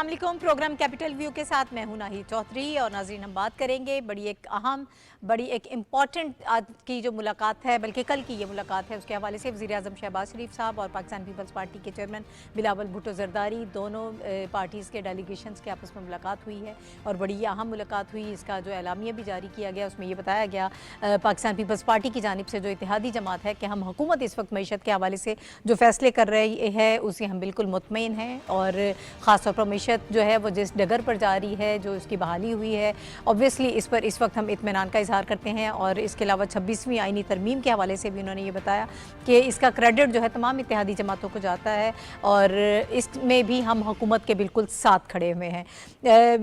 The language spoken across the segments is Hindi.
अस्सलाम वालेकुम। प्रोग्राम कैपिटल व्यू के साथ मैं हूं नाहिद चौधरी और नाज़रीन हम बात करेंगे बड़ी एक इम्पॉर्टेंट आज की जो मुलाकात है, बल्कि कल की ये मुलाकात है, उसके हवाले से वज़ीर आज़म शहबाज शरीफ साहब और पाकिस्तान पीपल्स पार्टी के चेयरमैन बिलावल भुट्टो ज़रदारी दोनों पार्टीज़ के डेलीगेशंस के आपस में मुलाकात हुई है और बड़ी अहम मुलाकात हुई। इसका जो एलामिया भी जारी किया गया उसमें ये बताया गया पाकिस्तान पीपल्स पार्टी की जानिब से जो इत्तेहादी जमात है कि हम हुकूमत इस वक्त मईशत के हवाले से जो फैसले कर रही है उसे हम बिल्कुल मुतमईन हैं और ख़ास तौर पर मईशत जो है वो जिस डगर पर जा रही है, जो उसकी बहाली हुई है, ऑब्वियसली इस पर इस वक्त हम इत्मीनान का इजहार करते हैं। और इसके अलावा 26वीं आईनी तरमीम के हवाले से भी उन्होंने ये बताया कि इसका क्रेडिट जो है तमाम इत्तेहादी जमातों को जाता है और इसमें भी हम हुकूमत के बिल्कुल साथ खड़े हुए हैं।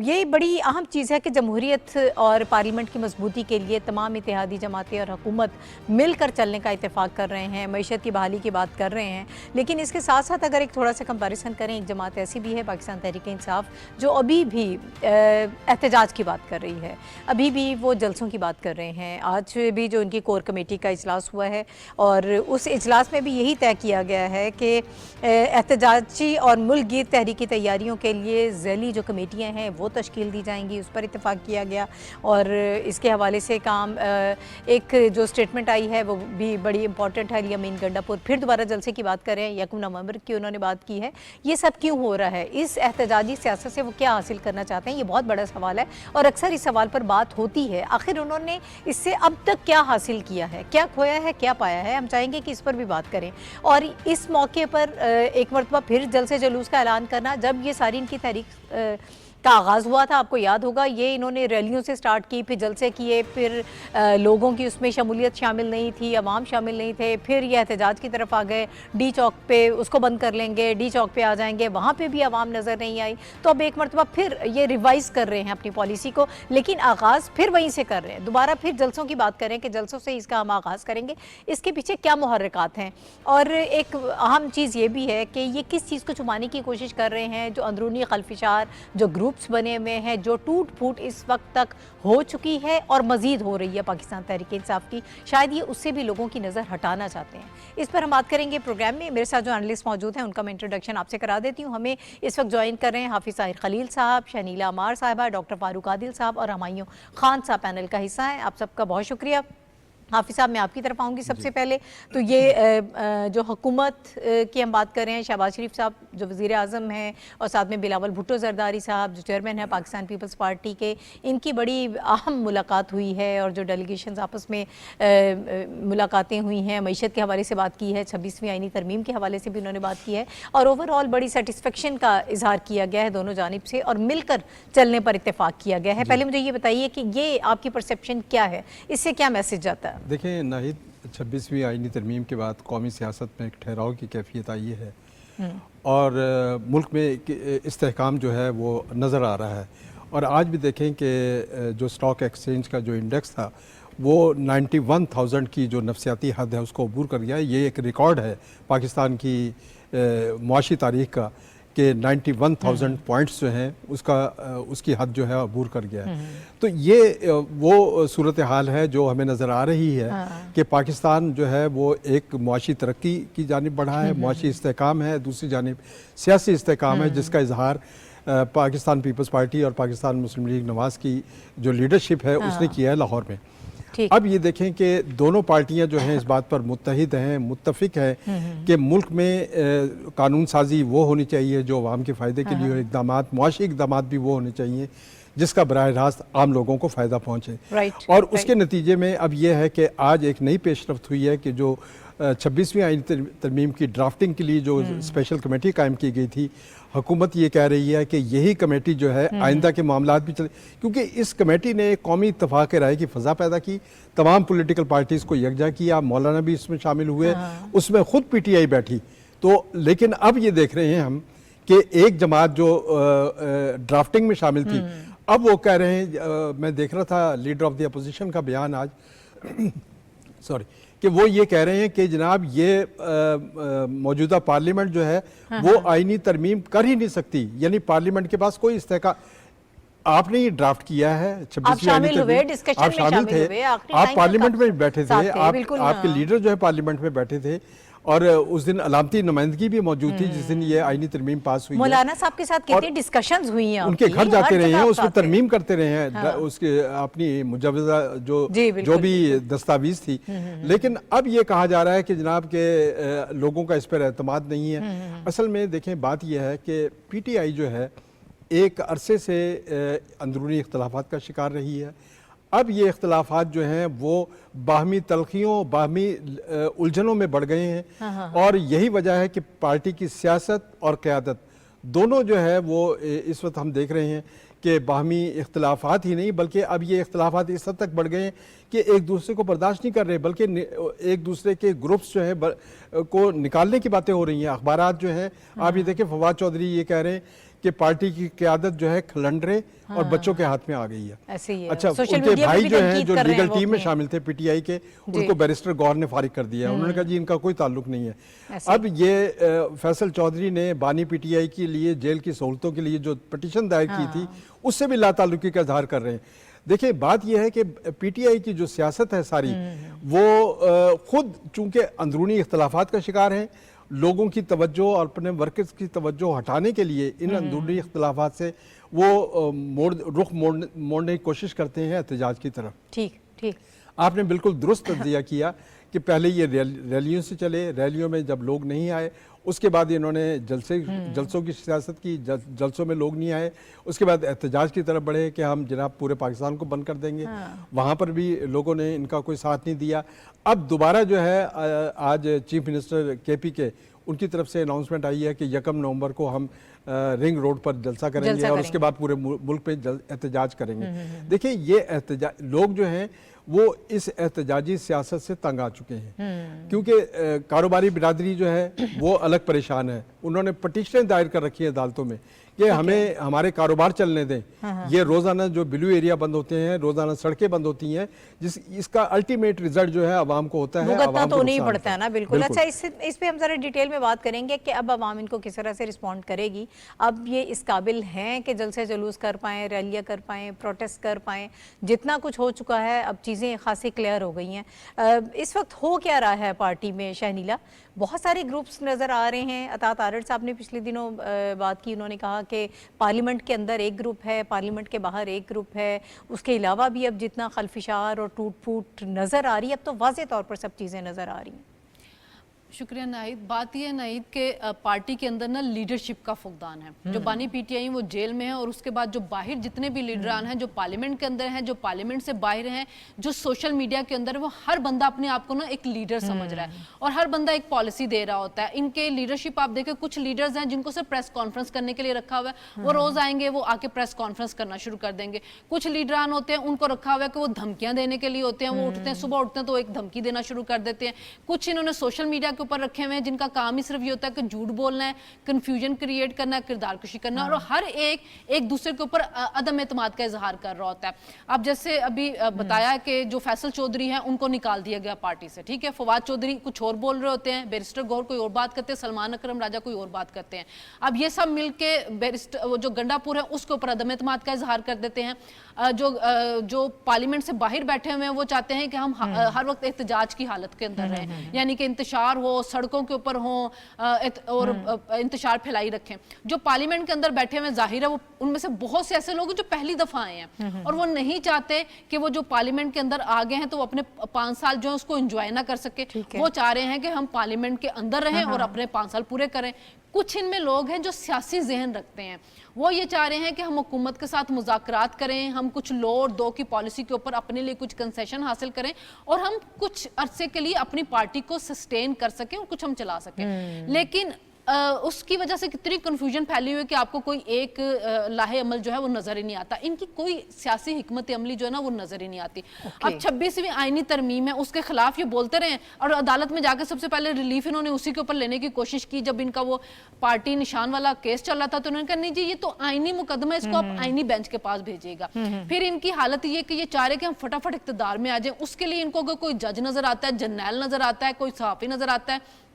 ये बड़ी अहम चीज़ है कि जमहूरियत और पार्लियामेंट की मजबूती के लिए तमाम इत्तेहादी जमातें और हुकूमत मिलकर चलने का इत्तेफाक कर रहे हैं, मईशत की बहाली की बात कर रहे हैं। लेकिन इसके साथ साथ अगर एक थोड़ा सा कंपैरिजन करें, एक जमात ऐसी भी है पाकिस्तान तहरीक इंसाफ जो अभी भी एहतजाज की बात कर रही है, अभी भी वो जलसों की बात कर रहे हैं। आज भी जो उनकी कोर कमेटी का इजलास हुआ है और उस इजलास में भी यही तय किया गया है कि एहतजाजी और मुल्क गिर तहरीकी तैयारियों के लिए ज़ैली जो कमेटियाँ हैं वो तश्कील दी जाएंगी, उस पर इत्तेफाक किया गया। और इसके हवाले से काम एक जो स्टेटमेंट आई है वो भी बड़ी इंपॉर्टेंट है। अमीन गंडापुर फिर दोबारा जलसे की बात करें, 1 नवंबर की उन्होंने बात की है। ये सब क्यों हो रहा है, इस एहतजाजी सियासत से वो क्या हासिल करना चाहते हैं, ये बहुत बड़ा सवाल है और अक्सर इस सवाल पर बात होती है। आखिर उन्होंने इससे अब तक क्या हासिल किया है, क्या खोया है, क्या पाया है, हम चाहेंगे कि इस पर भी बात करें। और इस मौके पर एक मरतबा फिर जलसे जुलूस का ऐलान करना, जब ये सारी इनकी तहरीक का आगाज़ हुआ था, आपको याद होगा, ये इन्होंने रैलियों से स्टार्ट की, फिर जलसे किए, फिर लोगों की उसमें शमूलियत शामिल नहीं थी, अवाम शामिल नहीं थे, फिर ये एहतजाज की तरफ आ गए, डी चौक पे उसको बंद कर लेंगे, डी चौक पे आ जाएंगे, वहाँ पे भी अवाम नज़र नहीं आई। तो अब एक मरतबा फिर ये रिवाइज़ कर रहे हैं अपनी पॉलिसी को, लेकिन आगाज़ फिर वहीं से कर रहे हैं। दोबारा फिर जलसों की बात करें कि जलसों से इसका हम आगाज़ करेंगे, इसके पीछे क्या मुहर्रिकात हैं। और एक अहम चीज़ ये भी है कि ये किस चीज़ को छुपाने की कोशिश कर रहे हैं, जो अंदरूनी खल्फिशार, जो ग्रुप्स बने हुए हैं, जो टूट फूट इस वक्त तक हो चुकी है और मजीद हो रही है पाकिस्तान तहरीक इंसाफ की, शायद ये उससे भी लोगों की नज़र हटाना चाहते हैं। इस पर हम बात करेंगे प्रोग्राम में। मेरे साथ जो एनालिस्ट मौजूद हैं उनका मैं इंट्रोडक्शन आपसे करा देती हूँ। हमें इस वक्त ज्वाइन कर रहे हैं हाफिज़ ताहिर खलील साहब, शनीला अमार साहबा, डॉक्टर फारूक आदिल साहब और हमायूं खान साहब पैनल का हिस्सा हैं। आप सबका बहुत शुक्रिया। हाफिज़ साहब, मैं आपकी तरफ आऊँगी सबसे पहले। तो ये जो हुकूमत की हम बात कर रहे हैं, शहबाज शरीफ साहब जो वज़ीर आज़म हैं और साथ में बिलावल भुट्टो ज़रदारी साहब जो चेयरमैन हैं पाकिस्तान पीपल्स पार्टी के, इनकी बड़ी अहम मुलाकात हुई है और जो डेलीगेशंस आपस में मुलाकातें हुई हैं, मईशत के हवाले से बात की है, 26वीं आईनी तरमीम के हवाले से भी उन्होंने बात की है और ओवरऑल बड़ी सेटिस्फेक्शन का इजहार किया गया है दोनों जानिब से और मिलकर चलने पर इत्तेफाक किया गया है। पहले मुझे ये बताइए कि ये आपकी परसेप्शन क्या है, इससे क्या मैसेज जाता है? देखिए नाहिद, 26वीं आईनी तरमीम के बाद कौमी सियासत में एक ठहराव की कैफियत आई है और मुल्क में इस्तेहकाम जो है वो नज़र आ रहा है। और आज भी देखें कि जो स्टॉक एक्सचेंज का जो इंडेक्स था वो 91,000 की जो नफसियाती हद है उसको अबूर कर गया है। ये एक रिकॉर्ड है पाकिस्तान की मुआशी तारीख का कि 91,000 पॉइंट्स जो हैं उसकी हद जो है अबूर कर गया है। तो ये वो सूरत हाल है जो हमें नज़र आ रही है कि पाकिस्तान जो है वो एक मुआशी तरक्की की जानिब बढ़ा है, मुआशी इस्तेहकाम है, दूसरी जानिब सियासी इस्तेहकाम है, जिसका इजहार पाकिस्तान पीपल्स पार्टी और पाकिस्तान मुस्लिम लीग नवाज की जो लीडरशिप है उसने किया है लाहौर में। अब ये देखें कि दोनों पार्टियां जो हैं इस बात पर मुत्तहिद हैं, मुत्तफिक हैं कि मुल्क में कानून साजी वो होनी चाहिए जो अवाम के फ़ायदे के लिए, इक़दामात, मुआशी इक़दामात भी वो होने चाहिए जिसका बराह रास्त आम लोगों को फ़ायदा पहुँचे। और उसके नतीजे में अब यह है कि आज एक नई पेशरफ्त हुई है कि जो 26वीं आईनी तरमीम की ड्राफ्टिंग के लिए जो स्पेशल कमेटी कायम की गई थी, हुकूमत ये कह रही है कि यही कमेटी जो है आइंदा के मामलात भी चले, क्योंकि इस कमेटी ने कौमी इत्तफाक राय की फ़ज़ा पैदा की, तमाम पॉलिटिकल पार्टीज़ को यकजा किया, मौलाना भी इसमें शामिल हुए, उसमें ख़ुद PTI बैठी। तो लेकिन अब ये देख रहे हैं हम कि एक जमात जो ड्राफ्टिंग में शामिल थी, अब वो कह रहे हैं, मैं देख रहा था लीडर ऑफ द अपोजिशन का बयान आज सॉरी, कि वो ये कह रहे हैं कि जनाब ये मौजूदा पार्लियामेंट जो है वो आईनी तरमीम कर ही नहीं सकती, यानी पार्लियामेंट के पास कोई इस्तेहकाम, आपने ये ड्राफ्ट किया है, 26वीं आईनी तरमीम, आप शामिल थे, आप पार्लियामेंट में बैठे थे, आपके लीडर जो है पार्लियामेंट में बैठे थे और उस दिन अलामती नुमाइंदगी भी मौजूद थी जिस दिन ये आईनी तरमीम पास हुई है। मौलाना साहब के साथ कितनी डिस्कशंस हुई हैं, उनके घर जाते रहे हैं, उसमें तरमीम करते रहे हैं, हाँ। उसके अपनी मुजवजा जी, बिल्कुल, जो भी दस्तावेज थी। लेकिन अब ये कहा जा रहा है कि जनाब के लोगों का इस पर एतमाद नहीं है। असल में देखें, बात यह है कि PTI जो है एक अरसे से अंदरूनी इख्तलाफात का शिकार रही है। अब ये इख्तलाफात जो हैं वो बाहमी तलखियों, बाहमी उलझनों में बढ़ गए हैं। और यही वजह है कि पार्टी की सियासत और क़यादत दोनों जो है वो इस वक्त हम देख रहे हैं कि बाहमी इख्तलाफात ही नहीं बल्कि अब ये इख्तलाफात इस हद तक बढ़ गए हैं कि एक दूसरे को बर्दाश्त नहीं कर रहे, बल्कि एक दूसरे के ग्रुप्स जो है को निकालने की बातें हो रही हैं। अखबारात जो हैं, आप ये देखें, फवाद चौधरी ये कह रहे हैं कि पार्टी की क़यादत जो है खलंडरे और बच्चों के हाथ में आ गई है। ऐसे ही है। अच्छा, सोशल उनके मीडिया पे भाई भी जो हैं, तनकीद जो कर रहे हैं लीगल वो टीम में अपनी। शामिल थे PTI के, उनको बैरिस्टर गौर ने फारिग कर दिया है। उन्होंने कहा जी इनका कोई ताल्लुक नहीं है। ऐसे। अब ये फैसल चौधरी ने बानी PTI के लिए जेल की सहूलतों के लिए जो पटिशन दायर की थी उससे भी लाताल्लुकी का इजहार कर रहे हैं। देखिए, बात यह है कि PTI की जो सियासत है सारी, वो खुद चूंकि अंदरूनी इख्तलाफात का शिकार है, लोगों की तवज्जो और अपने वर्कर्स की तवज्जो हटाने के लिए इन अंदरूनी इख्तलाफात से वो रुख मोड़ने की कोशिश करते हैं एहतजाज की तरफ। ठीक ठीक, आपने बिल्कुल दुरुस्त तज्जिया किया कि पहले ये रैलियों से चले, रैलियों में जब लोग नहीं आए, उसके बाद इन्होंने जलसों की सियासत की, जलसों में लोग नहीं आए, उसके बाद एहतजाज की तरफ बढ़े कि हम जनाब पूरे पाकिस्तान को बंद कर देंगे। वहाँ पर भी लोगों ने इनका कोई साथ नहीं दिया। अब दोबारा जो है आज चीफ मिनिस्टर KP के उनकी तरफ से अनाउंसमेंट आई है कि 1 नवंबर को हम रिंग रोड पर जलसा करेंगे और उसके बाद पूरे मुल्क पे एहतजाज करेंगे। देखिए, ये एहतजाज लोग जो हैं वो इस एहतजाजी सियासत से तंग आ चुके हैं, क्योंकि कारोबारी बिरादरी जो है वो अलग परेशान है। उन्होंने पटिशनें दायर कर रखी है अदालतों में कि हमें हमारे कारोबार चलने दें। ये रोज़ाना जो ब्लू एरिया बंद होते हैं, रोज़ाना सड़कें बंद होती हैं, इसका अल्टीमेट रिजल्ट जो है आवाम को होता है। भुगतना तो नहीं पड़ता है ना। बिल्कुल। अच्छा, इस पे हम जरा डिटेल में बात करेंगे कि अब आवाम इनको किस तरह से रिस्पॉन्ड करेगी। अब ये इस काबिल हैं कि जलसे जुलूस कर पाएँ, रैलियाँ कर पाएँ, प्रोटेस्ट कर पाएँ। जितना कुछ हो चुका है अब चीज़ें खासी क्लियर हो गई हैं। इस वक्त हो क्या रहा है पार्टी में शहनीला? बहुत सारे ग्रुप्स नज़र आ रहे हैं। अतात आरड़ साहब ने पिछले दिनों बात की, उन्होंने कहा कि पार्लियामेंट के अंदर एक ग्रुप है, पार्लियामेंट के बाहर एक ग्रुप है। उसके अलावा भी अब जितना खलफिशार और टूट फूट नज़र आ रही है, अब तो वाज़े तौर पर सब चीज़ें नज़र आ रही हैं। शुक्रिया नाहिद। बात यह है नाहिद के पार्टी के अंदर ना लीडरशिप का फुकदान है। जो बानी PTI वो जेल में है और उसके बाद जो बाहर जितने भी लीडरान हैं, जो पार्लियामेंट के अंदर हैं, जो पार्लियामेंट से बाहर हैं, जो सोशल मीडिया के अंदर है, वो हर बंदा अपने आप को ना एक लीडर समझ रहा है और हर बंदा एक पॉलिसी दे रहा होता है। इनके लीडरशिप आप देखें, कुछ लीडर्स हैं जिनको सिर्फ प्रेस कॉन्फ्रेंस करने के लिए रखा हुआ है, वो रोज आएंगे, वो आके प्रेस कॉन्फ्रेंस करना शुरू कर देंगे। कुछ लीडरान होते हैं उनको रखा हुआ है कि वो धमकियां देने के लिए होते हैं, वो उठते हैं, सुबह उठते हैं तो एक धमकी देना शुरू कर देते हैं। कुछ इन्होंने सोशल मीडिया के ऊपर रखे हुए हैं का काम ही सिर्फ ये होता है कि झूठ बोलना है, कंफ्यूजन क्रिएट करना है, किरदार कशी करना है और हर एक दूसरे के ऊपर अदम एतमाद का इजहार कर रहा होता है। अब जैसे अभी बताया कि जो फैसल चौधरी हैं उनको निकाल दिया गया पार्टी से, ठीक है। फवाद चौधरी कुछ और बोल रहे होते हैं, बैरिस्टर गौर कोई और बात करते हैं, सलमान अकरम राजा कोई और बात करते हैं। अब ये सब मिलके बैरिस्टर वो जो गंडापुर है उसके ऊपर अदम एतमाद का इजहार कर देते हैं। जो पार्लियामेंट से बाहर बैठे हुए हैं वो चाहते हैं कि हम हर वक्त एहतजाज की हालत के अंदर रहें, यानी कि इंतशार हो, सड़कों के ऊपर हो और इंतशार फैलाई रखें। जो पार्लियामेंट के अंदर बैठे हुए जाहिर है वो उनमें से बहुत से ऐसे लोग हैं जो पहली दफा आए हैं और वो नहीं चाहते कि वो जो पार्लियामेंट के अंदर आ गए हैं तो वो अपने 5 साल जो है उसको एंजॉय ना कर सके। वो चाह रहे हैं कि हम पार्लियामेंट के अंदर रहें और अपने 5 साल पूरे करें। कुछ इनमें लोग हैं जो सियासी जहन रखते हैं, वो ये चाह रहे हैं कि हम हुकूमत के साथ मुज़ाकरात करें, हम कुछ लो और दो की पॉलिसी के ऊपर अपने लिए कुछ कंसेशन हासिल करें और हम कुछ अरसे के लिए अपनी पार्टी को सस्टेन कर सकें और कुछ हम चला सकें। लेकिन उसकी वजह से कितनी कंफ्यूजन फैली हुई है कि आपको कोई एक लाहे अमल जो है वो नजर ही नहीं आता। इनकी कोई सियासी हिकमत अमली जो है ना वो नजर ही नहीं आती। अब 26वीं आईनी तरमीम है, उसके खिलाफ ये बोलते रहे और अदालत में जाकर सबसे पहले रिलीफ इन्होंने उसी के ऊपर लेने की कोशिश की। जब इनका वो पार्टी निशान वाला केस चल रहा था तो उन्होंने कहा नहीं जी ये तो आईनी मुकदमा है, इसको आप आईनी बेंच के पास भेजिएगा। फिर इनकी हालत ये कि ये चाह रहे कि हम फटाफट इख्तिदार में आ जाए। उसके लिए इनको अगर कोई जज नजर आता है, जर्नैल नजर आता है, कोई सहाफी नजर आता है,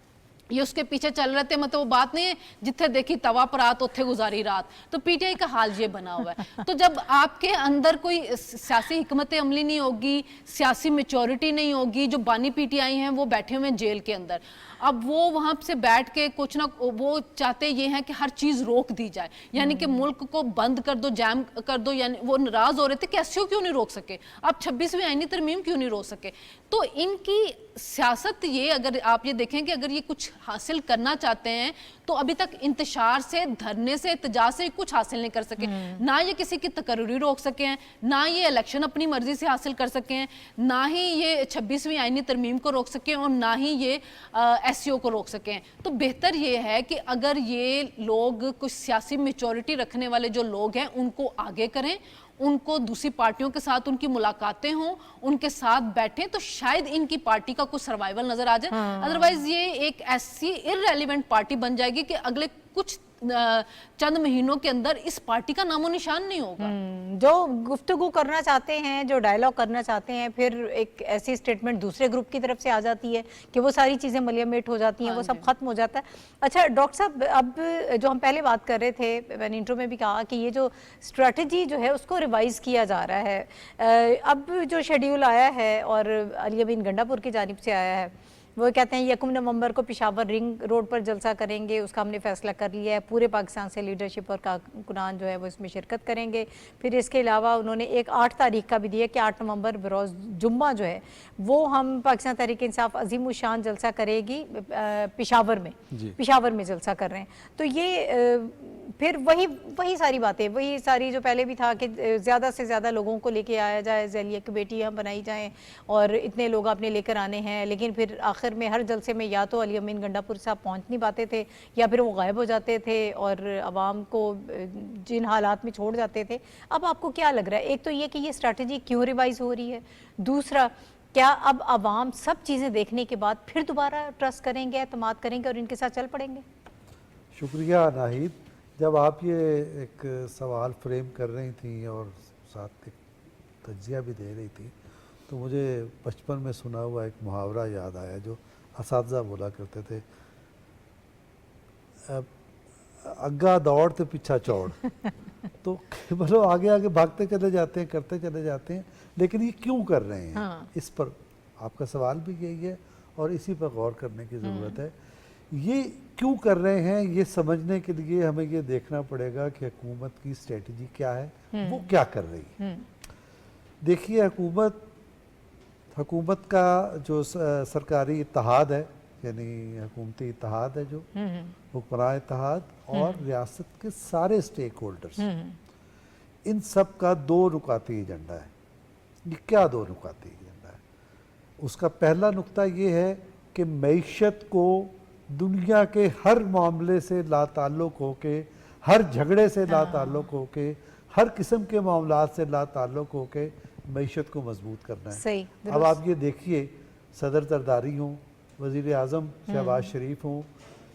ये उसके पीछे चल रहे थे। मतलब वो बात नहीं है जिथे देखी तवा पर रात उथे गुजारी रात। तो PTI का हाल ये बना हुआ है। तो जब आपके अंदर कोई सियासी हिकमत अमली नहीं होगी, सियासी मेच्योरिटी नहीं होगी, जो बानी PTI हैं वो बैठे हुए हैं जेल के अंदर। अब वो वहां से बैठ के कुछ ना वो चाहते ये हैं कि हर चीज रोक दी जाए, यानी कि मुल्क को बंद कर दो, जैम कर दो। यानी वो नाराज हो रहे थे कि एससीओ क्यों नहीं रोक सके, अब 26वीं आईनी तरमीम क्यों नहीं रोक सके। तो इनकी सियासत ये, अगर आप ये देखें कि अगर ये कुछ हासिल करना चाहते हैं तो अभी तक इंतशार से, धरने से, एहतजाज से कुछ हासिल नहीं कर सके। ना ये किसी की तकर्री रोक सके हैं, ना ये इलेक्शन अपनी मर्जी से हासिल कर सके हैं, ना ही ये 26वीं आईनी तरमीम को रोक सके और ना ही ये एससीओ को रोक सके हैं। तो बेहतर ये है कि अगर ये लोग कुछ सियासी मेचोरिटी रखने वाले जो लोग हैं उनको आगे करें, उनको दूसरी पार्टियों के साथ उनकी मुलाकातें हों, उनके साथ बैठें, तो शायद इनकी पार्टी का कुछ सर्वाइवल नजर आ जाए। अदरवाइज ये एक ऐसी इररेलेवेंट पार्टी बन जाएगी कि अगले कुछ चंद महीनों के अंदर इस पार्टी का नामो निशान नहीं होगा। जो गुफ्तगू करना चाहते हैं, जो डायलॉग करना चाहते हैं, फिर एक ऐसी स्टेटमेंट दूसरे ग्रुप की तरफ से आ जाती है कि वो सारी चीज़ें मलियामेट हो जाती हैं, वो सब खत्म हो जाता है। अच्छा डॉक्टर साहब, अब जो हम पहले बात कर रहे थे, मैंने इंट्रो में भी कहा कि ये जो स्ट्रेटजी जो है उसको रिवाइज किया जा रहा है। अब जो शेड्यूल आया है और अली अमीन गंडापुर की जानिब से आया है, वो कहते हैं 1 नवंबर को पेशावर रिंग रोड पर जलसा करेंगे, उसका हमने फैसला कर लिया है। पूरे पाकिस्तान से लीडरशिप और कारकुनान जो है वो इसमें शिरकत करेंगे। फिर इसके अलावा उन्होंने एक 8 तारीख का भी दिया कि 8 नवंबर बरोज़ जुम्मा जो है वो हम पाकिस्तान तहरीक इंसाफ अजीम शान जलसा करेगी पेशावर में, पेशावर में जलसा कर रहे हैं। तो ये फिर वही सारी बातें, वही सारी जो पहले भी था कि ज़्यादा से ज़्यादा लोगों को लेके आया जाए, जैलिया कमेटियाँ बनाई जाएँ और इतने लोग आपने लेकर आने हैं। लेकिन फिर आखिर में हर जलसे में या तो अली अमीन गंडापुर साहब पहुँच नहीं पाते थे या फिर वो गायब हो जाते थे और आवाम को जिन हालात में छोड़ जाते थे। अब आपको क्या लग रहा है, एक तो ये कि ये स्ट्रैटेजी क्यों रिवाइज हो रही है, दूसरा क्या अब आवाम सब चीज़ें देखने के बाद फिर दोबारा ट्रस्ट करेंगे, एतमाद करेंगे और इनके साथ चल पड़ेंगे? शुक्रिया नाहिद। जब आप ये एक सवाल फ्रेम कर रही थी और साथ एक तज्जिया भी दे रही थी, तो मुझे बचपन में सुना हुआ एक मुहावरा याद आया जो असातिज़ा बोला करते थे, अग्गा दौड़ तो पीछा चौड़। तो मतलब आगे आगे भागते चले जाते हैं, करते चले जाते हैं, लेकिन ये क्यों कर रहे हैं? इस पर आपका सवाल भी यही है और इसी पर गौर करने की ज़रूरत है। ये क्यों कर रहे हैं, ये समझने के लिए हमें ये देखना पड़ेगा कि हुकूमत की स्ट्रेटजी क्या है, वो क्या कर रही है। देखिए, हुकूमत का जो सरकारी इत्तेहाद है, यानी हुकूमती इत्तेहाद है, जो हुक्मरान इत्तेहाद और रियासत के सारे स्टेक होल्डर्स, इन सब का 2 नुकाती एजेंडा है। ये क्या 2 नुकाती एजेंडा है? उसका पहला नुक्ता ये है कि मईशत को दुनिया के हर मामले से लाताल्लुक़ होके, हर झगड़े से लाताल्लुक़ होके, हर किस्म के मामलात से लाताल्लुक़ होके मईशत को मजबूत करना है। सही। अब आप ये देखिए, सदर जरदारी हों, वज़ीर आज़म शहबाज शरीफ हों,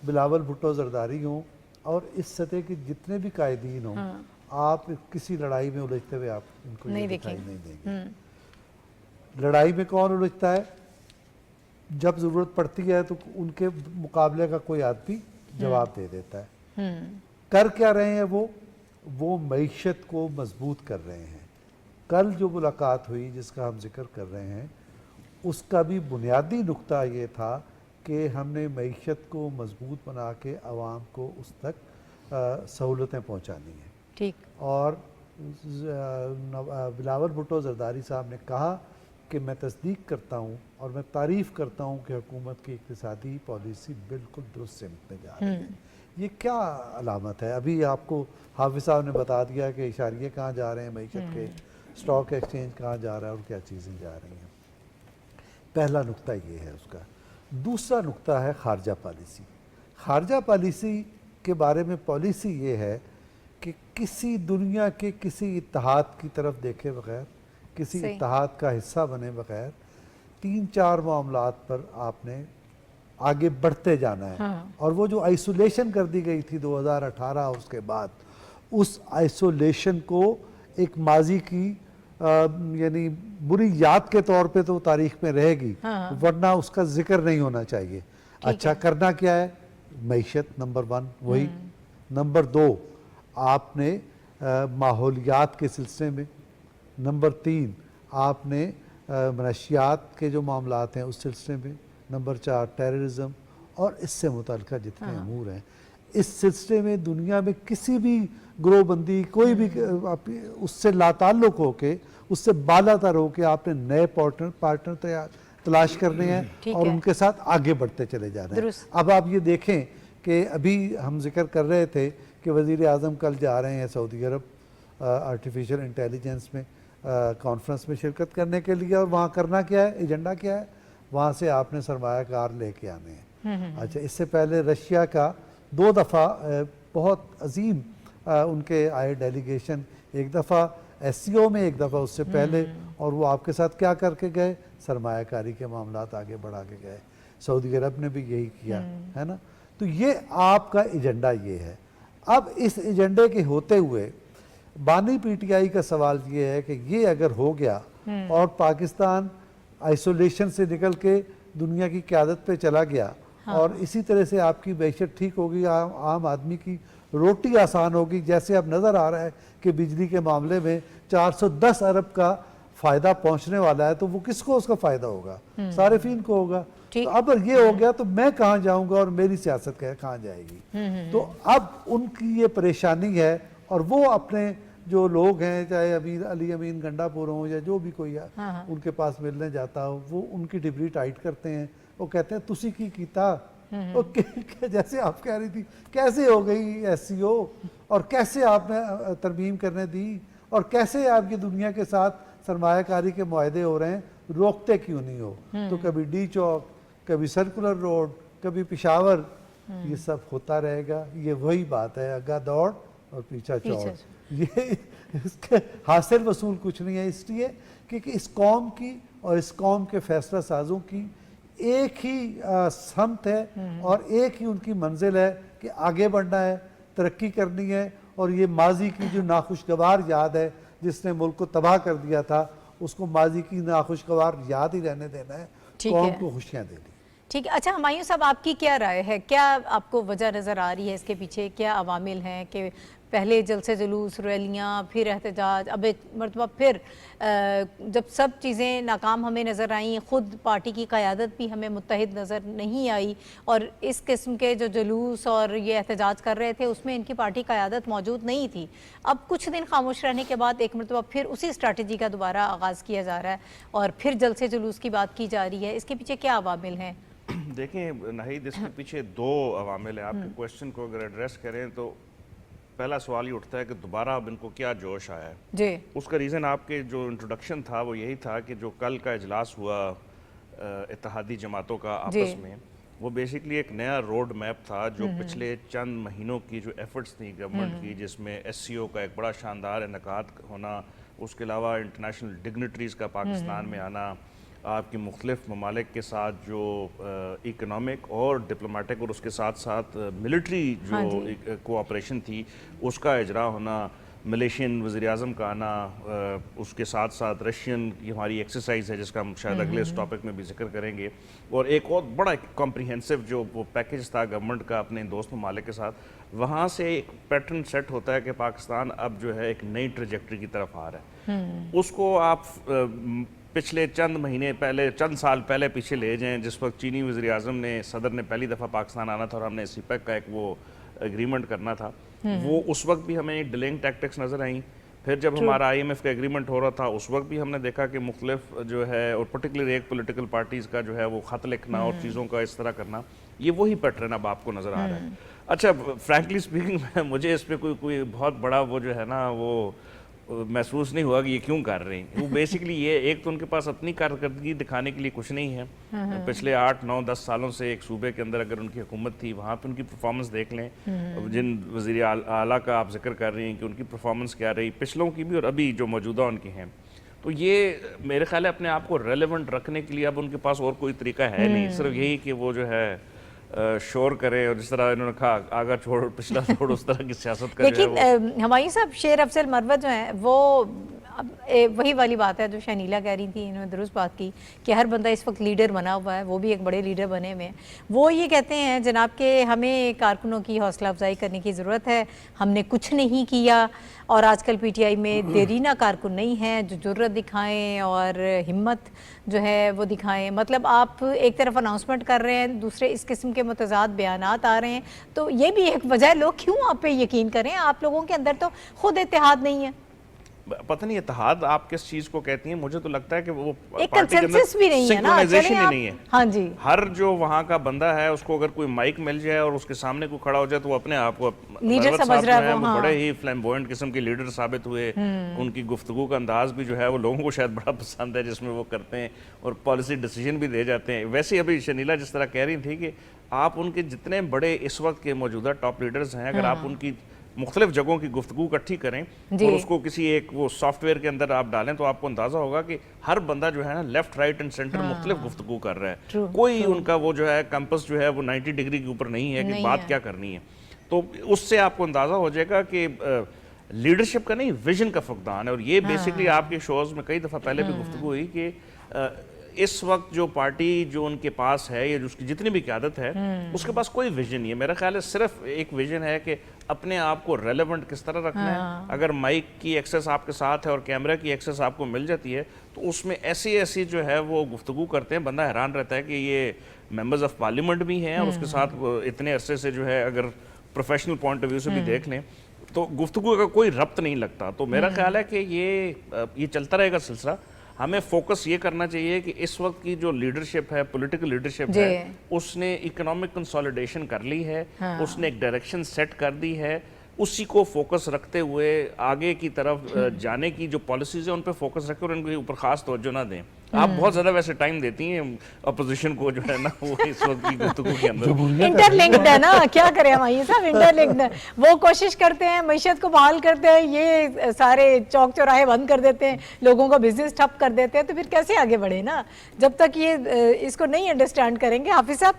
बिलावल भुट्टो जरदारी हों और इस सतह के जितने भी कायदीन हों, आप किसी लड़ाई में उलझते हुए आप इनको नहीं देंगे। लड़ाई में कौन उलझता है? जब ज़रूरत पड़ती है तो उनके मुकाबले का कोई आदमी जवाब दे देता है। कर क्या रहे हैं वो मईशत को मजबूत कर रहे हैं। कल जो मुलाकात हुई जिसका हम जिक्र कर रहे हैं, उसका भी बुनियादी नुक्ता ये था कि हमने मईशत को मजबूत बना के आवाम को उस तक सहूलतें पहुँचानी है। ठीक। और बिलावल भुट्टो जरदारी साहब ने कहा कि मैं तस्दीक करता हूँ और मैं तारीफ़ करता हूँ कि हुकूमत की इक़्तिसादी पॉलिसी बिल्कुल दुरुस्त सिमत में जा रही है। ये क्या अलामत है? अभी आपको हाफिज़ साहब ने बता दिया कि इशारिये कहाँ जा रहे हैं, मईशत के स्टॉक एक्सचेंज कहाँ जा रहा है और क्या चीज़ें जा रही हैं। पहला नुक्ता ये है उसका। दूसरा नुक्ता है खारजा पॉलिसी। खारजा पॉलिसी के बारे में पॉलिसी ये है कि किसी दुनिया के किसी इत्तेहाद की तरफ देखे बगैर, किसी इत्तेहाद का हिस्सा बने बगैर 3-4 मामलात पर आपने आगे बढ़ते जाना है। और वो जो आइसोलेशन कर दी गई थी 2018, उसके बाद उस आइसोलेशन को एक माजी की यानी बुरी याद के तौर पे तो तारीख में रहेगी, वरना उसका जिक्र नहीं होना चाहिए। अच्छा, करना क्या है? मईशत नंबर 1 वही। नंबर 2 आपने माहौलियात के सिलसिले में, नंबर 3 आपने मनशियात के जो मामलात हैं उस सिलसिले में, नंबर 4 टेररिज्म, और इससे मुतल्लिक़ जितने अमूर हैं, इस सिलसिले में दुनिया में किसी भी ग्रोहबंदी कोई भी उससे लाताल्लुक होके, उससे बालातर होके आपने नए पार्टनर तलाश करने हैं और उनके साथ आगे बढ़ते चले जा रहे हैं। अब आप ये देखें कि अभी हम जिक्र कर रहे थे कि वज़ीर आज़म कल जा रहे हैं सऊदी अरब आर्टिफिशियल इंटेलिजेंस में कॉन्फ्रेंस में शिरकत करने के लिए, और वहाँ करना क्या है, एजेंडा क्या है, वहाँ से आपने सरमायाकार लेके आने हैं। अच्छा, इससे पहले रशिया का 2 दफ़ा बहुत अजीम उनके आए डेलीगेशन, एक दफ़ा SCO में, एक दफ़ा उससे पहले, और वो आपके साथ क्या करके गए, सरमायाकारी के मामलात आगे बढ़ा के गए। सऊदी अरब ने भी यही किया है ना। तो ये आपका एजेंडा ये है। अब इस एजेंडे के होते हुए बानी PTI का सवाल ये है कि ये अगर हो गया और पाकिस्तान आइसोलेशन से निकल के दुनिया की क़यादत पे चला गया, और इसी तरह से आपकी मैशत ठीक होगी, आम आदमी की रोटी आसान होगी, जैसे अब नज़र आ रहा है कि बिजली के मामले में 410 अरब का फ़ायदा पहुंचने वाला है, तो वो किसको उसका फ़ायदा होगा, सारिफीन को होगा। तो अब ये हो गया तो मैं कहाँ जाऊँगा और मेरी सियासत कहाँ जाएगी। तो अब उनकी ये परेशानी है, और वो अपने जो लोग हैं, चाहे अली अमीन गंडापुर हों या जो भी कोई है, उनके पास मिलने जाता हो, वो उनकी डिबरी टाइट करते हैं। वो कहते हैं तुसी की कीता, जैसे आप कह रही थी कैसे हो गई SCO, और कैसे आपने तरमीम करने दी, और कैसे आपकी दुनिया के साथ सरमायाकारी के मुआहदे हो रहे हैं, रोकते क्यों नहीं हो। तो कभी डी चौक, कभी सर्कुलर रोड, कभी पिशावर, ये सब होता रहेगा। ये वही बात है, आगा दौड़ और पीछा चौड़। ये इसके हासिल वसूल कुछ नहीं है, इसलिए क्योंकि इस कौम की और इस कौम के फैसला साजों की एक ही समत है और एक ही उनकी मंजिल है कि आगे बढ़ना है, तरक्की करनी है। और ये माजी की जो नाखुशगवार याद है जिसने मुल्क को तबाह कर दिया था, उसको माजी की नाखुशगवार याद ही रहने देना है, कौम को खुशियाँ देनी। ठीक है। अच्छा हुमायूं साहब, आपकी क्या राय है, क्या आपको वजह नज़र आ रही है इसके पीछे, क्या अवामिल हैं कि पहले जलसे जुलूस, रैलियाँ, फिर एहतजाज, अब एक मरतबा फिर जब सब चीज़ें नाकाम हमें नज़र आईं, ख़ुद पार्टी की क़यादत भी हमें मुत्तहिद नज़र नहीं आई, और इस किस्म के जो जुलूस और ये एहतजाज कर रहे थे उसमें इनकी पार्टी क़यादत मौजूद नहीं थी। अब कुछ दिन खामोश रहने के बाद एक मरतबा फिर उसी स्ट्रैटेजी का दोबारा आगाज़ किया जा रहा है और फिर जलसे जुलूस की बात की जा रही है, इसके पीछे क्या अवामिल हैं? देखें नाहिद, इसके पीछे 2 अवामिल हैं। आपके क्वेश्चन को अगर एड्रेस करें तो पहला सवाल ये उठता है कि दोबारा अब इनको क्या जोश आया है जी। उसका रीज़न आपके जो इंट्रोडक्शन था वो यही था कि जो कल का इजलास हुआ इत्तेहादी जमातों का आपस में, वो बेसिकली एक नया रोड मैप था जो पिछले चंद महीनों की जो एफर्ट्स थी गवर्नमेंट की, जिसमें SCO का एक बड़ा शानदार इनकाद होना, उसके अलावा इंटरनेशनल डिग्निटरीज़ का पाकिस्तान में आना, आपकी मुख्तलिफ ममालिक के साथ जो इकनॉमिक और डिप्लोमेटिक और उसके साथ साथ मिलिट्री जो कोऑपरेशन थी उसका इजरा होना, मलेशियन वज़ीर-ए-आज़म का आना, उसके साथ साथ रशियन की हमारी एक्सरसाइज है जिसका हम शायद अगले इस टॉपिक में भी जिक्र करेंगे, और एक और बड़ा कॉम्प्रिहेंसिव जो वो पैकेज था गवर्नमेंट का अपने दोस्त ममालिक के साथ, वहाँ से एक पैटर्न सेट होता है कि पाकिस्तान अब जो है एक नई ट्रेजेक्टरी की तरफ आ रहा है। उसको आप पिछले चंद महीने पहले, चंद साल पहले पीछे ले जाएं, जिस वक्त चीनी वज़ीर-ए-आज़म ने, सदर ने पहली दफ़ा पाकिस्तान आना था और हमने CPEC का एक वो एग्रीमेंट करना था, वो उस वक्त भी हमें डिलेइंग टैक्टिक्स नज़र आई। फिर जब हमारा IMF का एग्रीमेंट हो रहा था उस वक्त भी हमने देखा कि मुख्तलिफ जो है, और पर्टिकुलर एक पोलिटिकल पार्टीज़ का जो है वो ख़त लिखना और चीज़ों का इस तरह करना, ये वही पैटर्न अब आपको नज़र आ रहा है। अच्छा, फ्रैंकली स्पीकिंग मुझे इस पर कोई बहुत बड़ा वो जो है ना वो महसूस नहीं हुआ कि ये क्यों कर रहे हैं। वो बेसिकली ये, एक तो उनके पास अपनी कारकर्दगी दिखाने के लिए कुछ नहीं है। पिछले 8, 9, 10 सालों से एक सूबे के अंदर अगर उनकी हुकूमत थी, वहाँ पे उनकी परफॉर्मेंस देख लें। जिन वज़ीर आला का आप जिक्र कर रहे हैं कि उनकी परफॉर्मेंस क्या रही, पिछलों की भी और अभी जो मौजूदा उनकी हैं, तो ये मेरे ख्याल है अपने आप को रेलेवेंट रखने के लिए अब उनके पास और कोई तरीका है नहीं, सिर्फ यही कि वो जो है शोर करे और जिस तरह इन्होंने कहा आगा छोड़ पिछला छोड़, उस तरह की सियासत कर। देखिए हुमायूं साहब, शेर अफजल मरवत जो हैं वो अब वही वाली बात है जो शनीला कह रही थी, इन्होंने दुरुस्त बात की कि हर बंदा इस वक्त लीडर बना हुआ है, वो भी एक बड़े लीडर बने हुए हैं। वो ये कहते हैं जनाब के हमें कारकुनों की हौसला अफजाई करने की ज़रूरत है, हमने कुछ नहीं किया। और आजकल पीटीआई में देरीना कारकुन नहीं हैं जो जुर्रत दिखाएं और हिम्मत जो है वो दिखाएं। मतलब आप एक तरफ अनाउंसमेंट कर रहे हैं, दूसरे इस किस्म के मुतज़ाद बयानात आ रहे हैं, तो ये भी एक वजह है लोग क्यों आप पे यकीन करें। आप लोगों के अंदर तो खुद इत्तेहाद नहीं है। पता नहीं इत्तेहाद आप किस चीज को कहती हैं, मुझे तो लगता है कि वो एक कंसेंसस भी नहीं है ना, सिंक्रोनाइजेशन चलें ही आप। नहीं है। हाँ जी, हर जो वहाँ का बंदा है उसको अगर कोई माइक मिल जाए और उसके सामने कोई खड़ा हो जाए तो वो अपने आप को लीडर बरवत समझ साहब रहा जो है है वो, वो हाँ। बड़े ही फ्लैम्बोयेंट किस्म के लीडर साबित हुए। उनकी गुफ्तगू का अंदाज भी जो है वो लोगों को शायद बड़ा पसंद है, जिसमें वो करते हैं और पॉलिसी डिसीजन भी दे जाते हैं। वैसे ही अभी शनीला जिस तरह कह रही थी कि आप उनके जितने बड़े इस वक्त के मौजूदा टॉप लीडर्स हैं, अगर आप उनकी मुख्तलिफ जगहों की गुफ्तगू इकट्ठी करें और उसको किसी एक वो सॉफ्टवेयर के अंदर आप डालें तो आपको अंदाजा होगा कि हर बंदा जो है ना लेफ्ट राइट एंड सेंटर मुख्तलिफ गुफ्तगू कर रहा है। कोई उनका वो जो है कंपस जो है वो 90 डिग्री के ऊपर नहीं है कि बात क्या करनी है। तो उससे आपको अंदाजा हो जाएगा कि लीडरशिप का नहीं, विजन का फुकदान है। और ये बेसिकली आपके शोज में कई दफ़ा पहले भी गुफ्तगू हुई कि इस वक्त जो पार्टी जो उनके पास है या उसकी जितनी भी क़यादत है उसके पास कोई विजन नहीं है। मेरा ख्याल है सिर्फ एक विजन है कि अपने आप को रेलेवेंट किस तरह रखना है। अगर माइक की एक्सेस आपके साथ है और कैमरा की एक्सेस आपको मिल जाती है तो उसमें ऐसी ऐसी जो है वो गुफ्तगू करते हैं, बंदा हैरान रहता है कि ये मेंबर्स ऑफ पार्लियामेंट भी हैं और उसके साथ इतने अरसे से जो है अगर प्रोफेशनल पॉइंट ऑफ व्यू से भी देख लें तो गुफ्तगू का कोई रब्त नहीं लगता। तो मेरा ख्याल है कि ये चलता रहेगा सिलसिला। हमें फोकस ये करना चाहिए कि इस वक्त की जो लीडरशिप है, पॉलिटिकल लीडरशिप है, उसने इकोनॉमिक कंसोलिडेशन कर ली है, उसने एक डायरेक्शन सेट कर दी है। उसी को फोकस रखते हुए आगे की तरफ जाने की जो पॉलिसीज है उन पे फोकस रखें और उनके ऊपर खास तवज्जो ना दें। आप बहुत ज्यादा वैसे टाइम देती हैं अपोजिशन को जो है ना वो इस वक्त की गुफ्तगू के अंदर इंटरलिंक्ड है ना, क्या करें हम, ये सब इंटरलिंक्ड है। वो कोशिश करते हैं मईशत को बहाल करते हैं, ये सारे चौक चौराहे बंद कर देते हैं, लोगों का बिजनेस ठप कर देते हैं, तो फिर कैसे आगे बढ़े ना। जब तक ये इसको नहीं अंडरस्टैंड करेंगे। हाफिज साहब,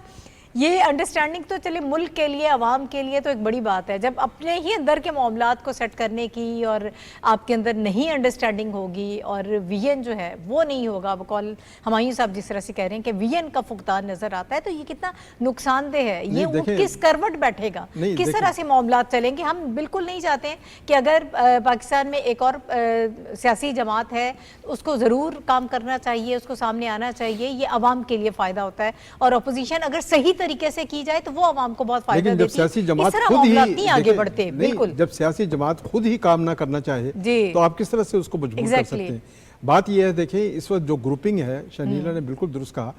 ये अंडरस्टैंडिंग तो चले मुल्क के लिए, आवाम के लिए तो एक बड़ी बात है। जब अपने ही अंदर के मामलात को सेट करने की और आपके अंदर नहीं अंडरस्टैंडिंग होगी और विजन जो है वो नहीं होगा, बकौल हुमायूं साहब जिस तरह से कह रहे हैं कि विजन का फुकदान नजर आता है, तो ये कितना नुकसानदेह है। ये वो किस करवट बैठेगा, किस तरह से मामलात चलेंगे। हम बिल्कुल नहीं चाहते हैं कि अगर पाकिस्तान में एक और सियासी जमात है उसको ज़रूर काम करना चाहिए, उसको सामने आना चाहिए, ये आवाम के लिए फ़ायदा होता है। और अपोजिशन अगर सही तरीके से की जाए तो वो आवाम को बहुत फायदा देती है। जब सियासी जमात इस तरह खुद ही नहीं आगे बढ़ते। बिल्कुल, जब सियासी जमात खुद ही काम ना करना चाहे तो आप किस तरह से उसको मजबूर कर सकते हैं। बात यह है, देखिए इस वक्त जो ग्रुपिंग है, शनीला ने बिल्कुल दुरुस्त कहा।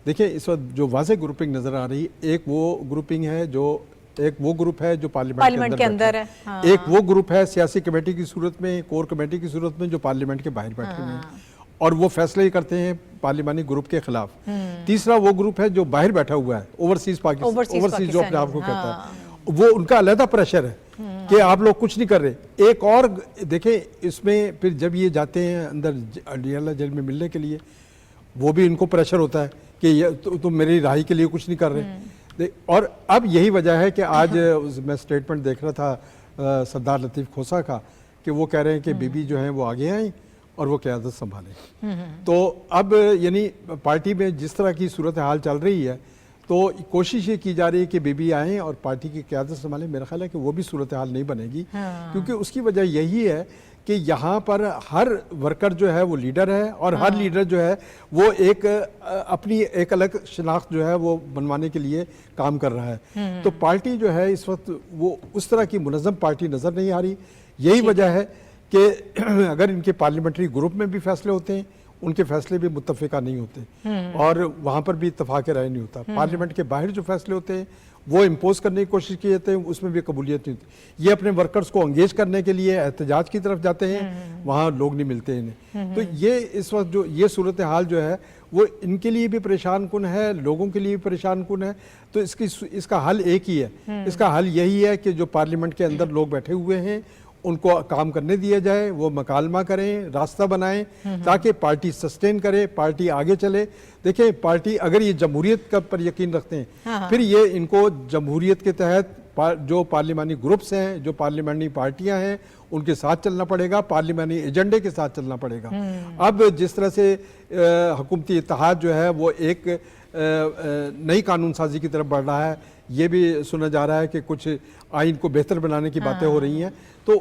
देखिए इस वक्त जो वाज़ेह ग्रुपिंग नजर आ रही, एक वो ग्रुपिंग है जो एक वो ग्रुप है जो पार्लियामेंट के अंदर है, हाँ। एक वो ग्रुप है सियासी कमेटी की सूरत में, कोर कमेटी की सूरत में, जो पार्लियामेंट के बाहर बैठे हुए हैं और वो फैसले ही करते हैं पार्लियामानी ग्रुप के खिलाफ। तीसरा वो ग्रुप है जो बाहर बैठा हुआ है, ओवरसीज पाकिस्तान जो अपने आप को कहता है, वो उनका अलग प्रेशर है कि आप लोग कुछ नहीं कर रहे। एक और देखें इसमें फिर जब ये जाते हैं अंदर अडियाला जेल में मिलने के लिए, वो भी इनको प्रेशर होता है कि तुम मेरी रिहाई के लिए कुछ नहीं कर रहे। और अब यही वजह है कि आज मैं स्टेटमेंट देख रहा था सरदार लतीफ़ खोसा का कि वो कह रहे हैं कि बीबी जो है वो आगे आई और वो क़यादत संभाले। तो अब यानी पार्टी में जिस तरह की सूरत हाल चल रही है तो कोशिश ये की जा रही है कि बीबी आएँ और पार्टी की क़यादत संभालें। मेरा ख्याल है कि वो भी सूरत हाल नहीं बनेगी, क्योंकि उसकी वजह यही है कि यहाँ पर हर वर्कर जो है वो लीडर है और हर लीडर जो है वो एक अपनी एक अलग शनाख्त जो है वो बनवाने के लिए काम कर रहा है। तो पार्टी जो है इस वक्त वो उस तरह की मुनज़्ज़म पार्टी नज़र नहीं आ रही। यही वजह है कि अगर इनके पार्लियामेंट्री ग्रुप में भी फैसले होते हैं, उनके फैसले भी मुत्तफ़िका नहीं होते और वहाँ पर भी इत्तफ़ाक़ राय नहीं होता। पार्लियामेंट के बाहर जो फैसले होते हैं वो इम्पोज करने की कोशिश की जाते हैं, उसमें भी कबूलियत नहीं होती। ये अपने वर्कर्स को एंगेज करने के लिए एहतजाज की तरफ जाते हैं, वहाँ लोग नहीं मिलते इन्हें। तो ये इस वक्त जो ये सूरत हाल जो है वो इनके लिए भी परेशान कुन है, लोगों के लिए भी परेशान कुन है। तो इसका हल एक ही है। इसका हल यही है कि जो पार्लियामेंट के अंदर लोग बैठे हुए हैं उनको काम करने दिया जाए, वो मकालमा करें, रास्ता बनाएं ताकि पार्टी सस्टेन करे, पार्टी आगे चले। देखिए पार्टी अगर ये जमहूरियत का पर यकीन रखते हैं फिर ये इनको जमहूरियत के तहत जो पार्लियामानी ग्रुप्स हैं, जो पार्लियामानी पार्टियां हैं, उनके साथ चलना पड़ेगा, पार्लियामानी एजेंडे के साथ चलना पड़ेगा। अब जिस तरह से हुकूमती इत्तेहाद जो है वो एक नई कानून साजी की तरफ बढ़ रहा है, ये भी सुना जा रहा है कि कुछ आइन को बेहतर बनाने की बातें हो रही हैं, तो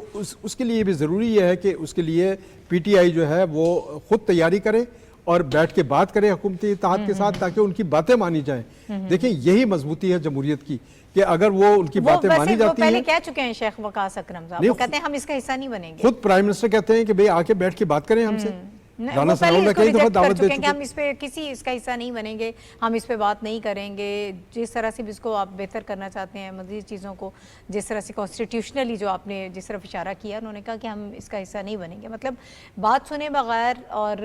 उसके लिए भी ज़रूरी ये है कि उसके लिए पीटीआई जो है वो खुद तैयारी करे और बैठ के बात करें हुकूमती इत्तेहाद के साथ, ताकि उनकी बातें मानी जाएं। देखिए यही मजबूती है जमहूरियत की कि अगर वो उनकी बातें मानी जाती पहले हैं। कह चुके हैं शेख वकास अकरम साहब, नहीं, वो कहते हैं हम इसका हिस्सा नहीं बनेंगे। खुद प्राइम मिनिस्टर कहते हैं कि भाई आके बैठ के बात करें हमसे। वो राना पहले सनाउल्लाह इसको कई दफा रिजेक्ट कर दावत दे चुके हैं कि चुके हम इस पे किसी इसका हिस्सा नहीं बनेंगे, हम इस पे बात नहीं करेंगे। जिस तरह से भी इसको आप बेहतर करना चाहते हैं, मज़ीद चीज़ों को जिस तरह से कॉन्स्टिट्यूशनली जो आपने जिस तरफ इशारा किया, उन्होंने कहा कि हम इसका हिस्सा नहीं बनेंगे। मतलब बात सुने बगैर और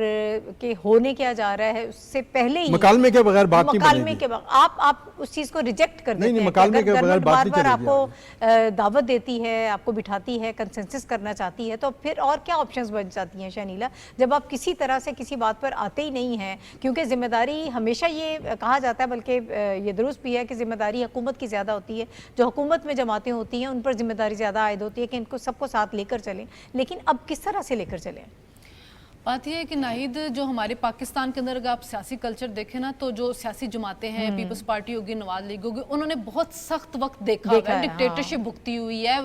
के होने क्या जा रहा है उससे पहले ही मकालमे के बगैर बात नहीं मकालमे बनेगी। के बगैर आप उस चीज़ को रिजेक्ट कर देते हैं। मकालमे के बगैर बात नहीं चलेगी। आपको दावत देती है, आपको बिठाती है, कंसेंसस करना चाहती है, तो फिर और क्या ऑप्शंस बन जाती हैं शनीला, जब आप किसी तरह से किसी बात पर आते ही नहीं है। क्योंकि जिम्मेदारी हमेशा ये कहा जाता है, बल्कि ये दुरुस्त भी है कि जिम्मेदारी हुकूमत की ज़्यादा होती है। जो हुकूमत में जमातें होती हैं उन पर जिम्मेदारी ज़्यादा आयद होती है कि इनको सबको साथ लेकर चलें, लेकिन अब किस तरह से लेकर चलें? बात यह है कि नाहिद, जो हमारे पाकिस्तान के अंदर अगर आप सियासी कल्चर देखें ना, तो जो सियासी जमातें हैं, पीपल्स पार्टी होगी, नवाज लीग होगी, उन्होंने बहुत सख्त वक्त देखा है, डिक्टेटरशिप भुगती हुई है,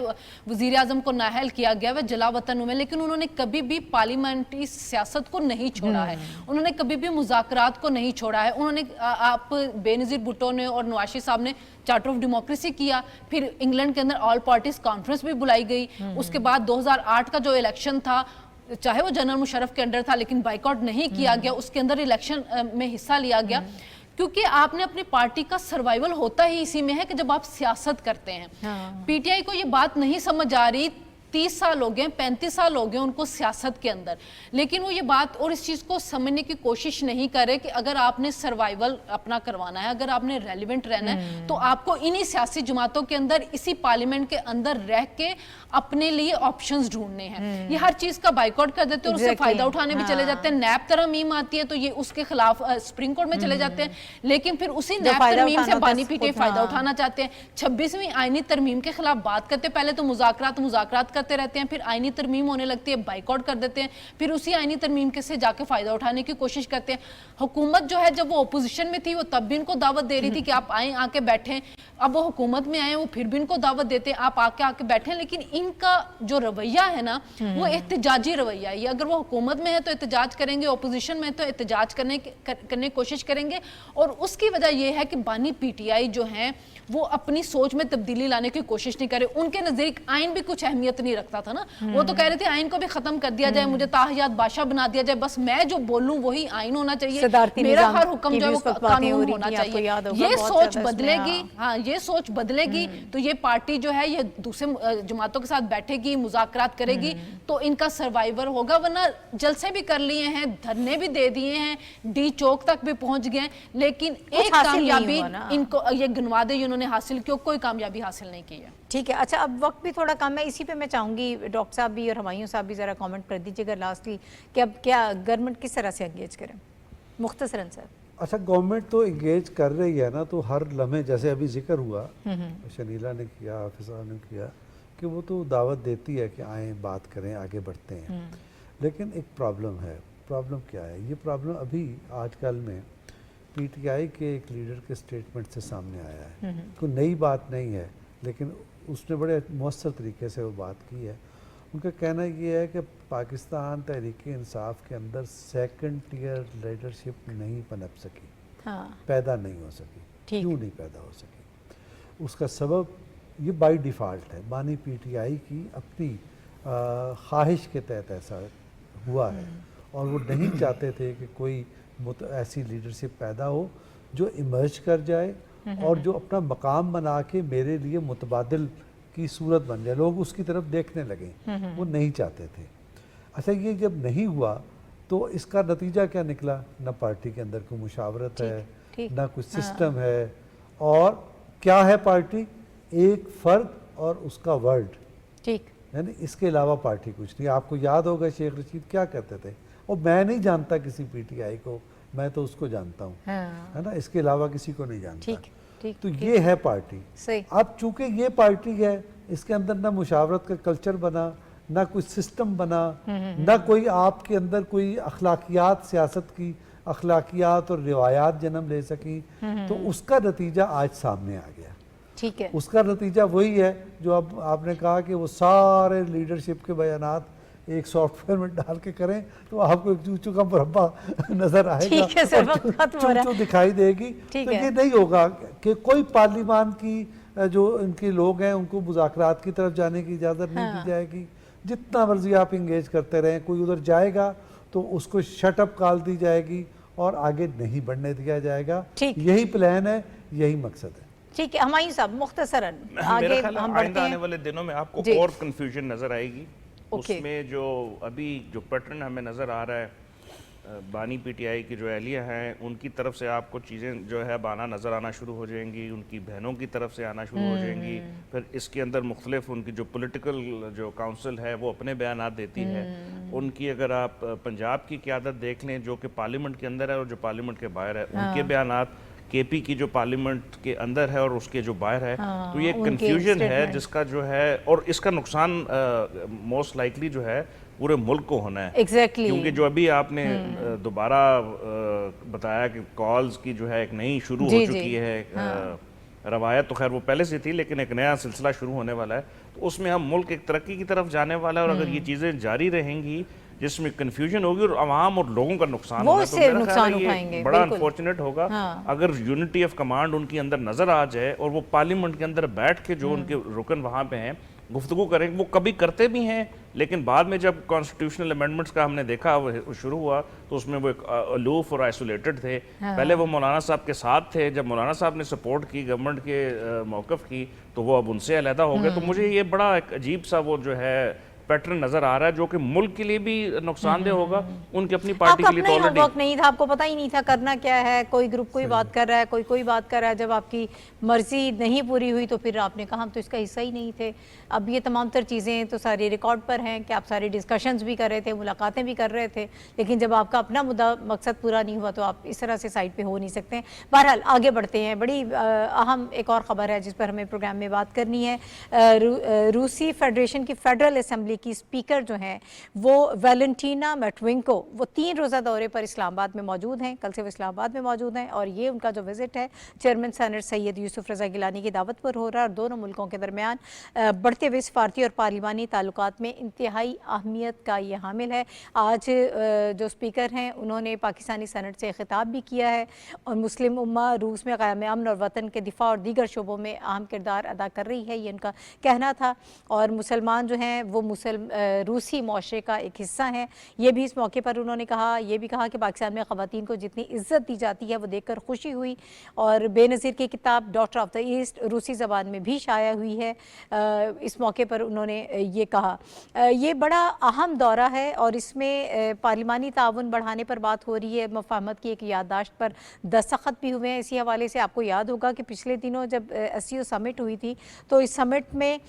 वजीर आजम को नाअहल किया गया है, जला वतन हुए, लेकिन उन्होंने कभी भी पार्लियामेंट्री सियासत को नहीं छोड़ा है, उन्होंने कभी भी मुज़ाकरात को नहीं छोड़ा है। उन्होंने आप बेनज़ीर भुट्टो ने और नवाज शरीफ साहब ने चार्टर ऑफ डेमोक्रेसी किया, फिर इंग्लैंड के अंदर ऑल पार्टीज कॉन्फ्रेंस भी बुलाई गई। उसके बाद 2008 का जो इलेक्शन था, चाहे वो जनरल मुशर्रफ के अंडर था, लेकिन बाइकआउट नहीं किया गया, उसके अंदर इलेक्शन में हिस्सा लिया गया, क्योंकि आपने अपनी पार्टी का सर्वाइवल होता ही इसी में है कि जब आप सियासत करते हैं। पीटीआई को ये बात नहीं समझ आ रही, 30 साल हो गए, 35 साल हो गए उनको सियासत के अंदर, लेकिन वो ये बात और इस चीज़ को समझने की कोशिश नहीं करे कि अगर आपने सर्वाइवल अपना करवाना है, अगर आपने रेलिवेंट रहना है, तो आपको इन्हीं सियासी जमातों के अंदर, इसी पार्लियामेंट के अंदर रह के अपने लिए ऑप्शंस ढूंढने हैं। ये हर चीज़ का बाइकआउट कर देते हैं और उससे फायदा उठाने भी चले जाते हैं। नैब तरमीम आती है तो ये उसके खिलाफ सुप्रीम कोर्ट में चले जाते हैं, लेकिन फिर उसी नैब तरमीम से बानी पीटीआई फायदा उठाना चाहते हैं। 26वीं आईनी तरमीम के खिलाफ बात करते, पहले तो मुज़ाकरात करते रहते हैं, फिर आईनी तरमीम होने लगती है, बाइकआउट कर देते हैं, फिर उसी आईनी तरमीम के से जाके फायदा उठाने की कोशिश करते हैं। हुकूमत जो है, जब वो ओपोजिशन में थी, वो तब भी इनको दावत दे रही थी कि आप आए, आके बैठें। अब वो हुकूमत में आए, वो फिर भी इनको दावत देते हैं आप आके बैठें, लेकिन इनका जो रवैया है ना, वो एहतजाजी रवैया है। अगर वो हुकूमत में है तो एहतजाज करेंगे, ओपोजिशन में है तो एहतजाज करने की कोशिश करेंगे, और उसकी वजह यह है कि बानी पीटीआई जो है वो अपनी सोच में तब्दीली लाने की कोशिश नहीं करे। उनके नजदीक आइन भी कुछ अहमियत नहीं रखता था ना, वो तो कह रहे थे आइन को भी खत्म कर दिया जाए, मुझे ताहयात बादशाह बना दिया जाए, बस मैं जो बोलूं वही आइन होना चाहिए, मेरा हर हुक्म जो है वो कानून होना चाहिए। ये सोच बदलेगी, हाँ ये सोच बदलेगी तो ये पार्टी जो है ये दूसरे जमातों के साथ बैठेगी, मुज़ाकरात करेगी, तो इनका सर्वाइवर होगा। वरना जलसे भी कर लिए हैं, धरने भी दे दिए हैं, डी चौक तक भी पहुंच गए, लेकिन एक कामयाबी इनको ये गिनवा दे उन्होंने हासिल की, कोई कामयाबी हासिल नहीं की है। ठीक है, अच्छा अब वक्त भी थोड़ा कम है, इसी पे मैं चाहूँगी डॉक्टर साहब भी और हमायूं साहब भी ज़रा कमेंट कर दीजिएगा लास्टली कि अब क्या गवर्नमेंट किस तरह से एंगेज करें मुख्तसरन सर। अच्छा, गवर्नमेंट तो एंगेज कर रही है ना, तो हर लम्हे जैसे अभी जिक्र हुआ, शनीला ने किया, हाफिज साहब ने किया, कि वो तो दावत देती है कि आए बात करें, आगे बढ़ते हैं, लेकिन एक प्रॉब्लम है। प्रॉब्लम क्या है? ये प्रॉब्लम अभी आजकल में पीटीआई के एक लीडर के स्टेटमेंट से सामने आया है। कोई नई बात नहीं है, लेकिन उसने बड़े मौसर तरीके से वो बात की है। उनका कहना ये है कि पाकिस्तान तहरीक इंसाफ के अंदर सेकंड टियर लीडरशिप नहीं पनप सकी, पैदा नहीं हो सकी। क्यों नहीं पैदा हो सकी? उसका सबब ये बाय डिफ़ॉल्ट है, बानी पीटीआई की अपनी ख्वाहिश के तहत ऐसा हुआ है, और वो नहीं चाहते थे कि कोई ऐसी लीडरशिप पैदा हो जो इमर्ज कर जाए और जो अपना मकाम बना के मेरे लिए मुतबादिल की सूरत बन जाए, लोग उसकी तरफ देखने लगे। वो नहीं चाहते थे। अच्छा, ये जब नहीं हुआ तो इसका नतीजा क्या निकला? ना पार्टी के अंदर कोई मुशावरत है, ना कुछ सिस्टम है, और क्या है पार्टी? एक फर्द और उसका वर्ड, ठीक, यानी इसके अलावा पार्टी कुछ नहीं। आपको याद होगा शेख रशीद क्या कहते थे, और मैं नहीं जानता किसी पीटीआई को, मैं तो उसको जानता हूँ, है ना, इसके अलावा किसी को नहीं जानता। ठीक, तो ये है पार्टी। सही। अब चूंकि ये पार्टी है, इसके अंदर ना मुशावरत का कल्चर बना, ना कोई सिस्टम बना, ना कोई आपके अंदर कोई अखलाकियात, सियासत की अखलाकियात और रिवायात जन्म ले सकी, तो उसका नतीजा आज सामने आ गया। ठीक है, उसका नतीजा वही है जो अब आपने कहा कि वो सारे लीडरशिप के बयानात एक सॉफ्टवेयर में डाल के करें तो आपको एक चूचू का मुरब्बा नजर आएगा, ठीक है सर, वक्त खत्म हो रहा है। चूचू दिखाई देगी। ठीक तो है। ये नहीं होगा कि कोई पार्लिमान की जो इनके लोग हैं उनको मुज़ाकरात की तरफ जाने की इजाज़त नहीं दी जाएगी। जितना मर्जी आप इंगेज करते रहें, कोई उधर जाएगा तो उसको शटअप कॉल दी जाएगी और आगे नहीं बढ़ने दिया जाएगा। ठीक। यही प्लान है, यही मकसद है। ठीक है हमायूं साहब, मुख्तसरन मेरा आगे ख्याल है हम बढ़ते आइंदा आने हैं। वाले दिनों में आपको जी। और कंफ्यूजन नजर आएगी। ओके। उसमें जो अभी जो पैटर्न हमें नजर आ रहा है, बानी पीटीआई की जो एहलिया हैं उनकी तरफ से आपको चीज़ें जो है बाना नज़र आना शुरू हो जाएंगी, उनकी बहनों की तरफ से आना शुरू हो जाएंगी। फिर इसके अंदर मुख्तलिफ उनकी जो पॉलिटिकल जो काउंसिल है वो अपने बयानात देती है। उनकी अगर आप पंजाब की क़यादत देख लें जो कि पार्लियामेंट के अंदर है और जो पार्लियामेंट के बाहर है, उनके बयानात, केपी की जो पार्लियामेंट के अंदर है और उसके जो बाहर है, तो ये उनके कंफ्यूजन है statement। जिसका जो है, और इसका नुकसान मोस्ट लाइकली जो है पूरे मुल्क को होना है। एग्जैक्टली। क्योंकि जो अभी आपने दोबारा बताया कि कॉल्स की जो है एक नई शुरू जी, हो चुकी जी। है रवायत, तो खैर वो पहले से थी लेकिन एक नया सिलसिला शुरू होने वाला है, तो उसमें हम मुल्क एक तरक्की की तरफ जाने वाला है। और अगर ये चीज़ें जारी रहेंगी जिसमें कंफ्यूजन होगी और आवाम और लोगों का नुकसान वो होगा, इससे मेरा ख्याल नुकसान है ये उठाएंगे, बड़ा बिल्कुल। अनफॉर्चुनेट होगा हाँ। अगर यूनिटी ऑफ कमांड उनकी अंदर नजर आ जाए और वो पार्लियामेंट के अंदर बैठ के जो उनके रुकन वहाँ पे हैं गुफ्तगू करेंगे। वो कभी करते भी हैं लेकिन बाद में जब कॉन्स्टिट्यूशनल अमेंडमेंट्स का हमने देखा वो शुरू हुआ तो उसमें वो एक अलूफ और आइसोलेटेड थे। पहले वो मौलाना साहब के साथ थे, जब मौलाना साहब ने सपोर्ट की गवर्नमेंट के मौक़िफ़ की तो वो अब उनसे अलहदा हो गए। तो मुझे ये बड़ा एक अजीब सा वो जो है पैटर्न नजर आ रहा है जो कि मुल्क के लिए भी नुकसानदेह होगा, उनकी अपनी पार्टी आपका के लिए अपना तो ही ऑलरेडी होमवर्क नहीं था, आपको पता ही नहीं था करना क्या है, कोई ग्रुप कोई बात कर रहा है, कोई बात कर रहा है। जब आपकी मर्जी नहीं पूरी हुई तो फिर आपने कहा हम तो इसका हिस्सा ही नहीं थे। अब ये तमाम तर चीज़ें तो सारी रिकॉर्ड पर हैं कि आप सारी डिस्कशंस भी कर रहे थे, मुलाकातें भी कर रहे थे, लेकिन जब आपका अपना मुद्दा मकसद पूरा नहीं हुआ तो आप इस तरह से साइड पे हो नहीं सकते हैं। बहरहाल आगे बढ़ते हैं। बड़ी अहम एक और ख़बर है जिस पर हमें प्रोग्राम में बात करनी है। रूसी फेडरेशन की फेडरल असम्बली की स्पीकर जो हैं वो वैलेंटीना मैटविंको, वो 3 रोज़ा दौरे पर इस्लामाबाद में मौजूद हैं। कल से वो इस्लामाबाद में मौजूद हैं और ये उनका जो विज़िट है चेयरमैन सेनेट सैयद यूसुफ रज़ा गिलानी की दावत पर हो रहा है और दोनों मुल्कों के दरमियान बढ़ते हुए सफारती और पार्लिमानी ताल्लुकात में इंतहाई अहमियत का ये हामिल है। आज जो स्पीकर हैं उन्होंने पाकिस्तानी सेनेट से खिताब भी किया है और मुस्लिम उम्मा रूस में क़याम अमन और वतन के दिफा और दीगर शोबों में अहम किरदार अदा कर रही है, ये उनका कहना था। और मुसलमान जो हैं वो रूसी माशरे का एक हिस्सा हैं, ये भी इस मौके पर उन्होंने कहा। ये भी कहा कि पाकिस्तान में ख़वातीन को जितनी इज़्ज़त दी जाती है वो देखकर खुशी हुई। और बेनज़ीर की किताब डॉटर ऑफ द ईस्ट रूसी ज़बान में भी शाया हुई है। इस मौके पर उन्होंने ये कहा ये बड़ा अहम दौरा है और इसमें पार्लिमानी ताउन बढ़ाने पर बात हो रही है। मफाहमत की एक याददाश्त पर दस्तखत भी हुए हैं। इसी हवाले से आपको याद होगा कि पिछले दिनों जब SCO समिट हुई थी तो इस समिट में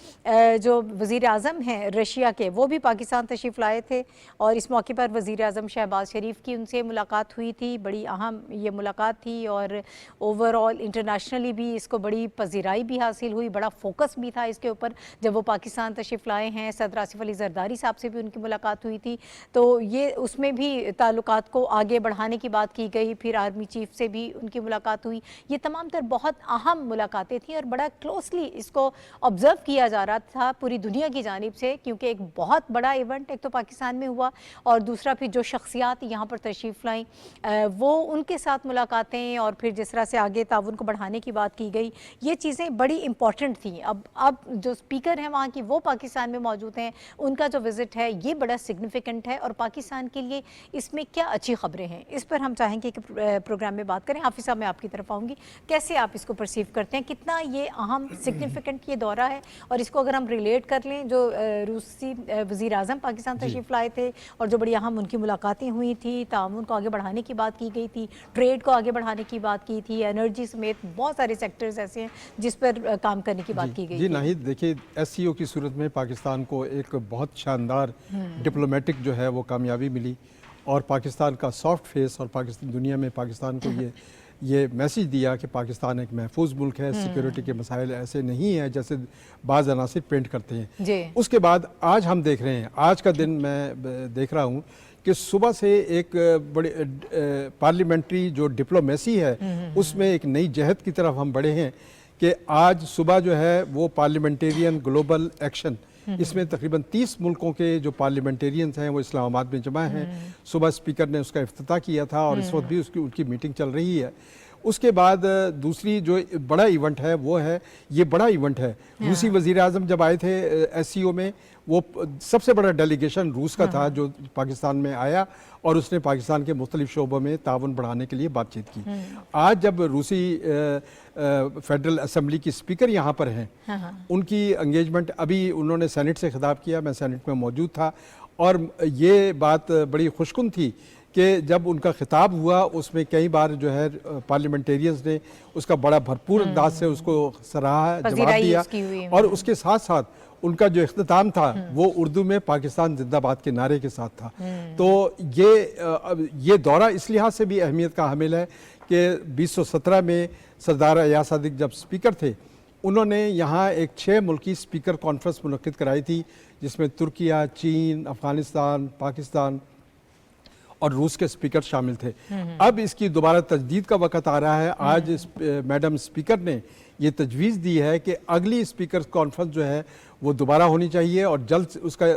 जो वज़ीर आज़म हैं रशिया के वो भी पाकिस्तान तशरीफ़ लाए थे और इस मौके पर वज़ीर आज़म शहबाज शरीफ की उनसे मुलाकात हुई थी। बड़ी अहम ये मुलाकात थी और ओवरऑल इंटरनेशनली भी इसको बड़ी पजीराई भी हासिल हुई, बड़ा फोकस भी था इसके ऊपर जब वो पाकिस्तान तशरीफ़ लाए हैं। सदर आसिफ अली जरदारी साहब से भी उनकी मुलाकात हुई थी तो ये उसमें भी ताल्लुकात को आगे बढ़ाने की बात की गई। फिर आर्मी चीफ से भी उनकी मुलाकात हुई। ये तमाम तर बहुत अहम मुलाकातें थी और बड़ा क्लोजली इसको ऑब्ज़र्व किया जा रहा था पूरी दुनिया की जानिब से, क्योंकि एक बहुत बड़ा इवेंट एक तो पाकिस्तान में हुआ और दूसरा फिर जो शख्सियात यहाँ पर तशरीफ़ लाई वो उनके साथ मुलाकातें और फिर जिस तरह से आगे ताउन को बढ़ाने की बात की गई, ये चीज़ें बड़ी इंपॉर्टेंट थी। अब जो स्पीकर हैं वहाँ की वो पाकिस्तान में मौजूद हैं, उनका जो विज़िट है ये बड़ा सिग्निफिकेंट है और पाकिस्तान के लिए इसमें क्या अच्छी ख़बरें हैं इस पर हम चाहेंगे कि प्रोग्राम में बात करें। हाफिज़ साहब मैं आपकी तरफ आऊँगी, कैसे आप इसको परसीव करते हैं, कितना ये अहम सिग्निफिकेंट ये दौरा है और इसको अगर हम रिलेट कर लें जो रूसी वज़ीर आज़म पाकिस्तान तशरीफ़ लाए थे और जो बड़ी अहम उनकी मुलाकातें हुई थी, ताउन को आगे बढ़ाने की बात की गई थी, ट्रेड को आगे बढ़ाने की बात की थी, एनर्जी समेत बहुत सारे सेक्टर्स ऐसे हैं जिस पर काम करने की बात की गई जी थी। नाहिद, देखिए SCO की सूरत में पाकिस्तान को एक बहुत शानदार डिप्लोमेटिक जो है वो कामयाबी मिली और पाकिस्तान का सॉफ्ट फेस और पाकिस्तान दुनिया में पाकिस्तान को ये ये मैसेज दिया कि पाकिस्तान एक महफूज मुल्क है, सिक्योरिटी के मसाइल ऐसे नहीं है जैसे बाज़ अनासिर पेंट करते हैं। जी। उसके बाद आज हम देख रहे हैं, आज का दिन मैं देख रहा हूँ कि सुबह से एक बड़ी पार्लियामेंट्री जो डिप्लोमेसी है उसमें एक नई जहद की तरफ हम बढ़े हैं कि आज सुबह जो है वो पार्लियामेंटेरियन ग्लोबल एक्शन, इसमें तकरीबन 30 मुल्कों के जो पार्लियामेंटेरियंस हैं वो इस्लामाबाद में जमा हैं। सुबह स्पीकर ने उसका इफ्तिताह किया था और इस वक्त भी उनकी मीटिंग चल रही है। उसके बाद दूसरी जो बड़ा इवेंट है वो है, ये बड़ा इवेंट है, रूसी वज़ीर आज़म जब आए थे SCO में, वो सबसे बड़ा डेलीगेशन रूस का था जो पाकिस्तान में आया और उसने पाकिस्तान के मुख्तलिफ शोबों में ताउन बढ़ाने के लिए बातचीत की। आज जब रूसी फेडरल असम्बली की स्पीकर यहाँ पर हैं, उनकी एंगेजमेंट, अभी उन्होंने सेनेट से खिताब किया, मैं सेनेट में मौजूद था और ये बात बड़ी खुशकुन थी कि जब उनका खिताब हुआ उसमें कई बार जो है पार्लियामेंटेरियंस ने उसका बड़ा भरपूर अंदाज से उसको सराहा, जवाब दिया और उसके साथ साथ उनका जो इख्तिताम था वो उर्दू में पाकिस्तान जिंदाबाद के नारे के साथ था। तो ये दौरा इस लिहाज से भी अहमियत का हामिल है कि 2017 में सरदार अयाज सादिक जब स्पीकर थे, उन्होंने यहाँ एक 6 मुल्की स्पीकर कॉन्फ्रेंस मुनक्किद कराई थी जिसमें तुर्किया, चीन, अफगानिस्तान, पाकिस्तान और रूस के स्पीकर शामिल थे। अब इसकी दोबारा तजदीद का वक्त आ रहा है। आज मैडम स्पीकर ने ये तजवीज़ दी है कि अगली स्पीकर कॉन्फ्रेंस जो है वो दोबारा होनी चाहिए और जल्द उसका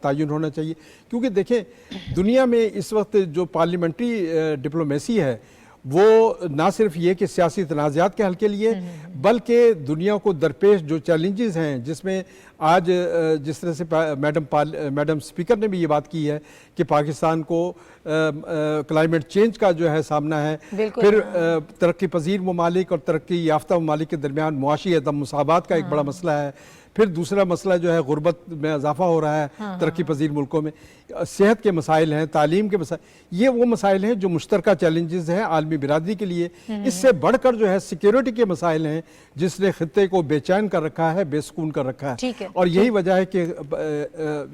तयन होना चाहिए, क्योंकि देखें दुनिया में इस वक्त जो पार्लियामेंट्री डिप्लोमेसी है वो ना सिर्फ ये कि सियासी तनाज़ात के हल के लिए, बल्कि दुनिया को दरपेश जो चैलेंजेस हैं, जिसमें आज जिस तरह से मैडम स्पीकर ने भी ये बात की है कि पाकिस्तान को क्लाइमेट चेंज का जो है सामना है, फिर तरक्की पजीर ममालिक और तरक्की याफ्ता ममालिक के दरमियान मुआशी अदम मुसावात का एक बड़ा मसला है, फिर दूसरा मसला जो है गुर्बत में इजाफा हो रहा है तरक्की पजीर मुल्कों में, सेहत के मसाइल हैं, तालीम के मसाइल, ये वो मसाइल हैं जो मुश्तरका चैलेंजेस हैं आलमी बिरादरी के लिए। इससे बढ़कर जो है सिक्योरिटी के मसाइल हैं जिसने खित्ते को बेचैन कर रखा है, बेसकून कर रखा है। और यही वजह है कि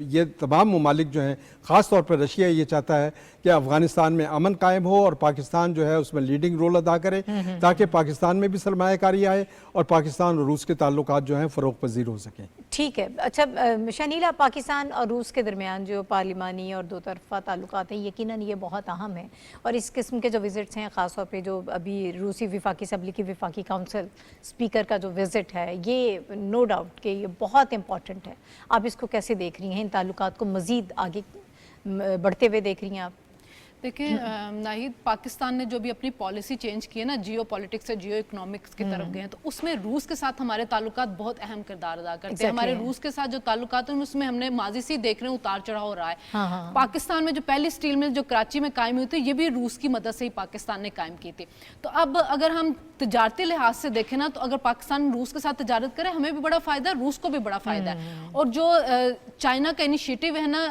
ये तमाम ममालिक जो हैं, ख़ास तौर पर रशिया ये चाहता है कि अफगानिस्तान में अमन कायम हो और पाकिस्तान जो है उसमें लीडिंग रोल अदा करे ताकि पाकिस्तान में भी सरमायाकारी आए और पाकिस्तान और रूस के ताल्लुकात जो हैं फ़रोग़ पज़ीर हो सकें। ठीक है। अच्छा शनीला, पाकिस्तान और रूस के दरमियान जो पार्लिमानी और दो तरफ़ा ताल्लुकात हैं, यकीनन ये बहुत अहम है और इस किस्म के जो विज़िट्स हैं, ख़ास तौर पे जो अभी रूसी विफाकी असम्बली की विफाकी काउंसिल स्पीकर का जो विज़िट है, ये नो डाउट कि ये बहुत इंपॉर्टेंट है। आप इसको कैसे देख रही हैं, इन ताल्लुकात को मज़ीद आगे बढ़ते हुए देख रही हैं आप? देखिए नाहिद, पाकिस्तान ने जो भी अपनी पॉलिसी चेंज की है ना, जियो पॉलिटिक्स से जियो इकोनॉमिक्स की तरफ गए हैं, तो उसमें रूस के साथ हमारे ताल्लुकात बहुत अहम किरदार अदा करते हैं। हमारे रूस के साथ जो ताल्लुकात हैं उसमें हमने माजी से देख रहे हैं उतार चढ़ाव हो रहा है। पाकिस्तान में जो पहली स्टील मिल जो कराची में कायम हुई थी, ये भी रूस की मदद से ही पाकिस्तान ने कायम की थी। तो अब अगर हम तजारती लिहाज से देखें ना, तो अगर पाकिस्तान रूस के साथ तजारत करे, हमें भी बड़ा फायदा है, रूस को भी बड़ा फायदा है। और जो चाइना का इनिशिएटिव है ना,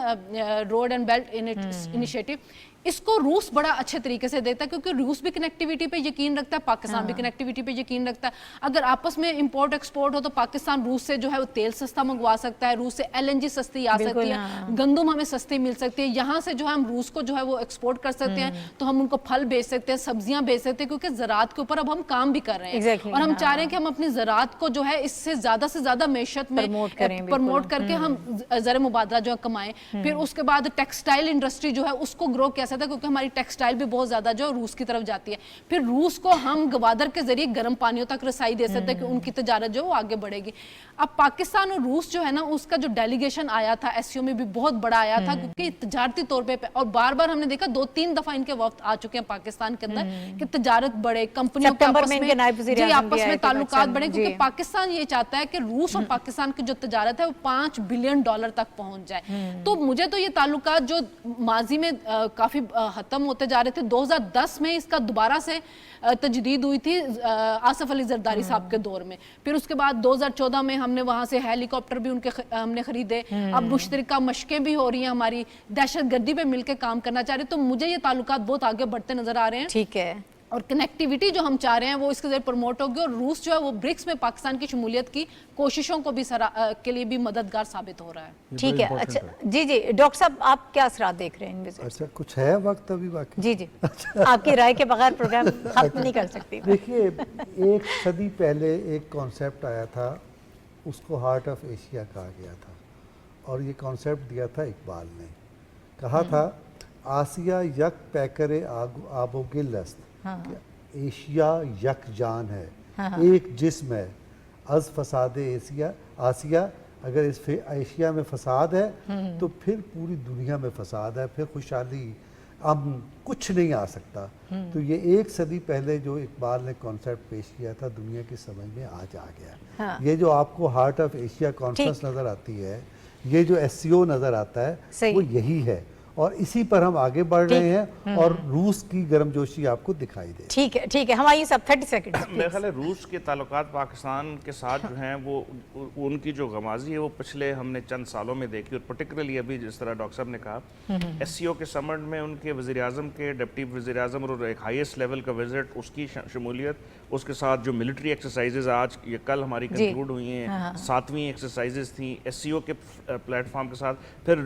रोड एंड बेल्ट इनिशिएटिव, इसको रूस बड़ा अच्छे तरीके से देता है, क्योंकि रूस भी कनेक्टिविटी पे यकीन रखता है, पाकिस्तान भी कनेक्टिविटी पे यकीन रखता है। अगर आपस में इंपोर्ट एक्सपोर्ट हो तो पाकिस्तान रूस से जो है वो तेल सस्ता मंगवा सकता है, रूस से LNG सस्ती आ सकती है, गंदम हमें सस्ती मिल सकती है, यहाँ से जो है हम रूस को जो है वो एक्सपोर्ट कर सकते हैं, तो हम उनको फल बेच सकते हैं, सब्जियां बेच सकते हैं, क्योंकि ज़राअत के ऊपर अब हम काम भी कर रहे हैं और हम चाह रहे हैं कि हम अपनी ज़राअत को जो है इससे ज़्यादा से ज़्यादा मैशत में प्रमोट करके हम ज़र मुबादला जो है कमाएं। फिर उसके बाद टेक्सटाइल इंडस्ट्री जो है उसको ग्रो किया सकता है, क्योंकि हमारी टेक्सटाइल भी बहुत ज्यादा जो रूस की तरफ जाती है। फिर रूस को हम गवादर के जरिए गर्म पानियों तक रसाई दे सकते हैं कि उनकी तजारत जो वो आगे बढ़ेगी। अब पाकिस्तान और रूस जो है ना, उसका जो डेलीगेशन आया था SCO में भी बहुत बड़ा आया था, क्योंकि तजारती तौर पे और बार बार हमने देखा 2-3 दफा इनके वक्त आ चुके हैं पाकिस्तान के अंदर कि तजारत बढ़े, कंपनियों के आपस में ताल्लुकात बढ़े, क्योंकि पाकिस्तान ये चाहता है कि रूस और पाकिस्तान की जो तजारत है वो $5 बिलियन तक पहुंच जाए। तो मुझे तो ये ताल्लुकात जो माजी में काफी खत्म होते जा रहे थे, 2010 में इसका दोबारा से तजदीद हुई थी आसफ अली जरदारी साहब के दौर में। फिर उसके बाद 2014 में हमने वहां से हेलीकॉप्टर भी उनके हमने खरीदे। अब मुश्तरका मशकें भी हो रही हैं, हमारी दहशत गर्दी पे मिलकर काम करना चाह रहे हैं। तो मुझे ये ताल्लुकात बहुत आगे बढ़ते नजर आ रहे हैं। ठीक है, और कनेक्टिविटी जो हम चाह रहे हैं वो इसके जरिए प्रमोट होगी, और रूस जो है वो ब्रिक्स में पाकिस्तान की शमूलियत की कोशिशों को भी के लिए भी मददगार साबित हो रहा है। ठीक है, अच्छा जी जी डॉक्टर साहब, आप क्या असरात देख रहे हैं इन विजिट? अच्छा, कुछ है वक्त अभी बाकी? जी जी, आपकी राय के बगैर प्रोग्राम खत्म नहीं कर सकती। देखिए, एक सदी पहले एक कॉन्सेप्ट आया था, उसको हार्ट ऑफ एशिया कहा गया था, और ये कॉन्सेप्ट दिया था इकबाल ने। कहा था आसिया यक पैकरे आबोगिल अस्त, एशिया यक जान है, एक जिस्म है, अज फसाद एशिया आसिया, अगर इस एशिया में फसाद है तो फिर पूरी दुनिया में फसाद है, फिर खुशहाली अमन कुछ नहीं आ सकता। तो ये एक सदी पहले जो इकबाल ने कॉन्सेप्ट पेश किया था, दुनिया की समझ में आज आ गया। ये जो आपको हार्ट ऑफ एशिया कॉन्फ्रेंस नज़र आती है, ये जो SCO नज़र आता है, वो यही है, और इसी पर हम आगे बढ़ रहे हैं, और रूस की गर्मजोशी आपको दिखाई दे। ठीक है, ठीक है, हमारी सब 30 सेकंड। मेरे ख्याल है रूस के ताल्लुकात पाकिस्तान के साथ जो हैं वो उनकी जो गमाजी है वो पिछले हमने चंद सालों में देखी, और पर्टिकुलरली अभी जिस तरह डॉक्टर साहब ने कहा SCO के समिट में उनके वज़ीर-ए-आज़म के डिप्टी वज़ीर-ए-आज़म और एक हाईएस्ट लेवल का विजिट, उसकी शमूलियत, उसके साथ जो मिलिट्री एक्सरसाइजेज आज ये कल हमारी कंक्लूड हुई हैं, 7वीं एक्सरसाइजेज थी SCO के प्लेटफॉर्म के साथ, फिर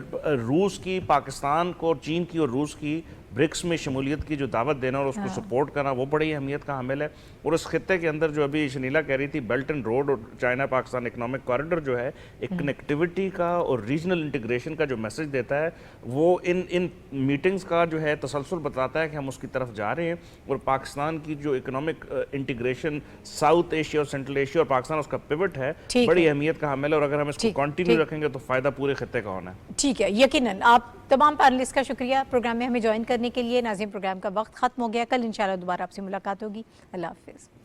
रूस की, पाकिस्तान को, चीन की और रूस की ब्रिक्स में शमूलियत की जो दावत देना और उसको सपोर्ट करना, वो बड़ी अहमियत का हामिल है। और उस खत्ते के अंदर जो अभी शनीला कह रही थी, बेल्ट एंड रोड और चाइना पाकिस्तान इकोनॉमिक कॉरिडोर जो है, एक कनेक्टिविटी का और रीजनल इंटीग्रेशन का जो मैसेज देता है, वो इन मीटिंग्स का जो है तसलसल बताता है कि हम उसकी तरफ जा रहे हैं। और पाकिस्तान की जो इकोनॉमिक इंटीग्रेशन साउथ एशिया और सेंट्रल एशिया और पाकिस्तान उसका पिवट है, बड़ी अहमियत का हामिल है, और अगर हम इसको कंटिन्यू रखेंगे तो फ़ायदा पूरे खत्ते का होना है। ठीक है, यकीनन। आप तमाम पैनलिस्ट का शुक्रिया प्रोग्राम में हमें ज्वाइन करने के लिए। नाज़रीन, प्रोग्राम का वक्त खत्म हो गया। कल इंशाल्लाह दोबारा आपसे मुलाकात होगी। अल्लाह हाफिज़।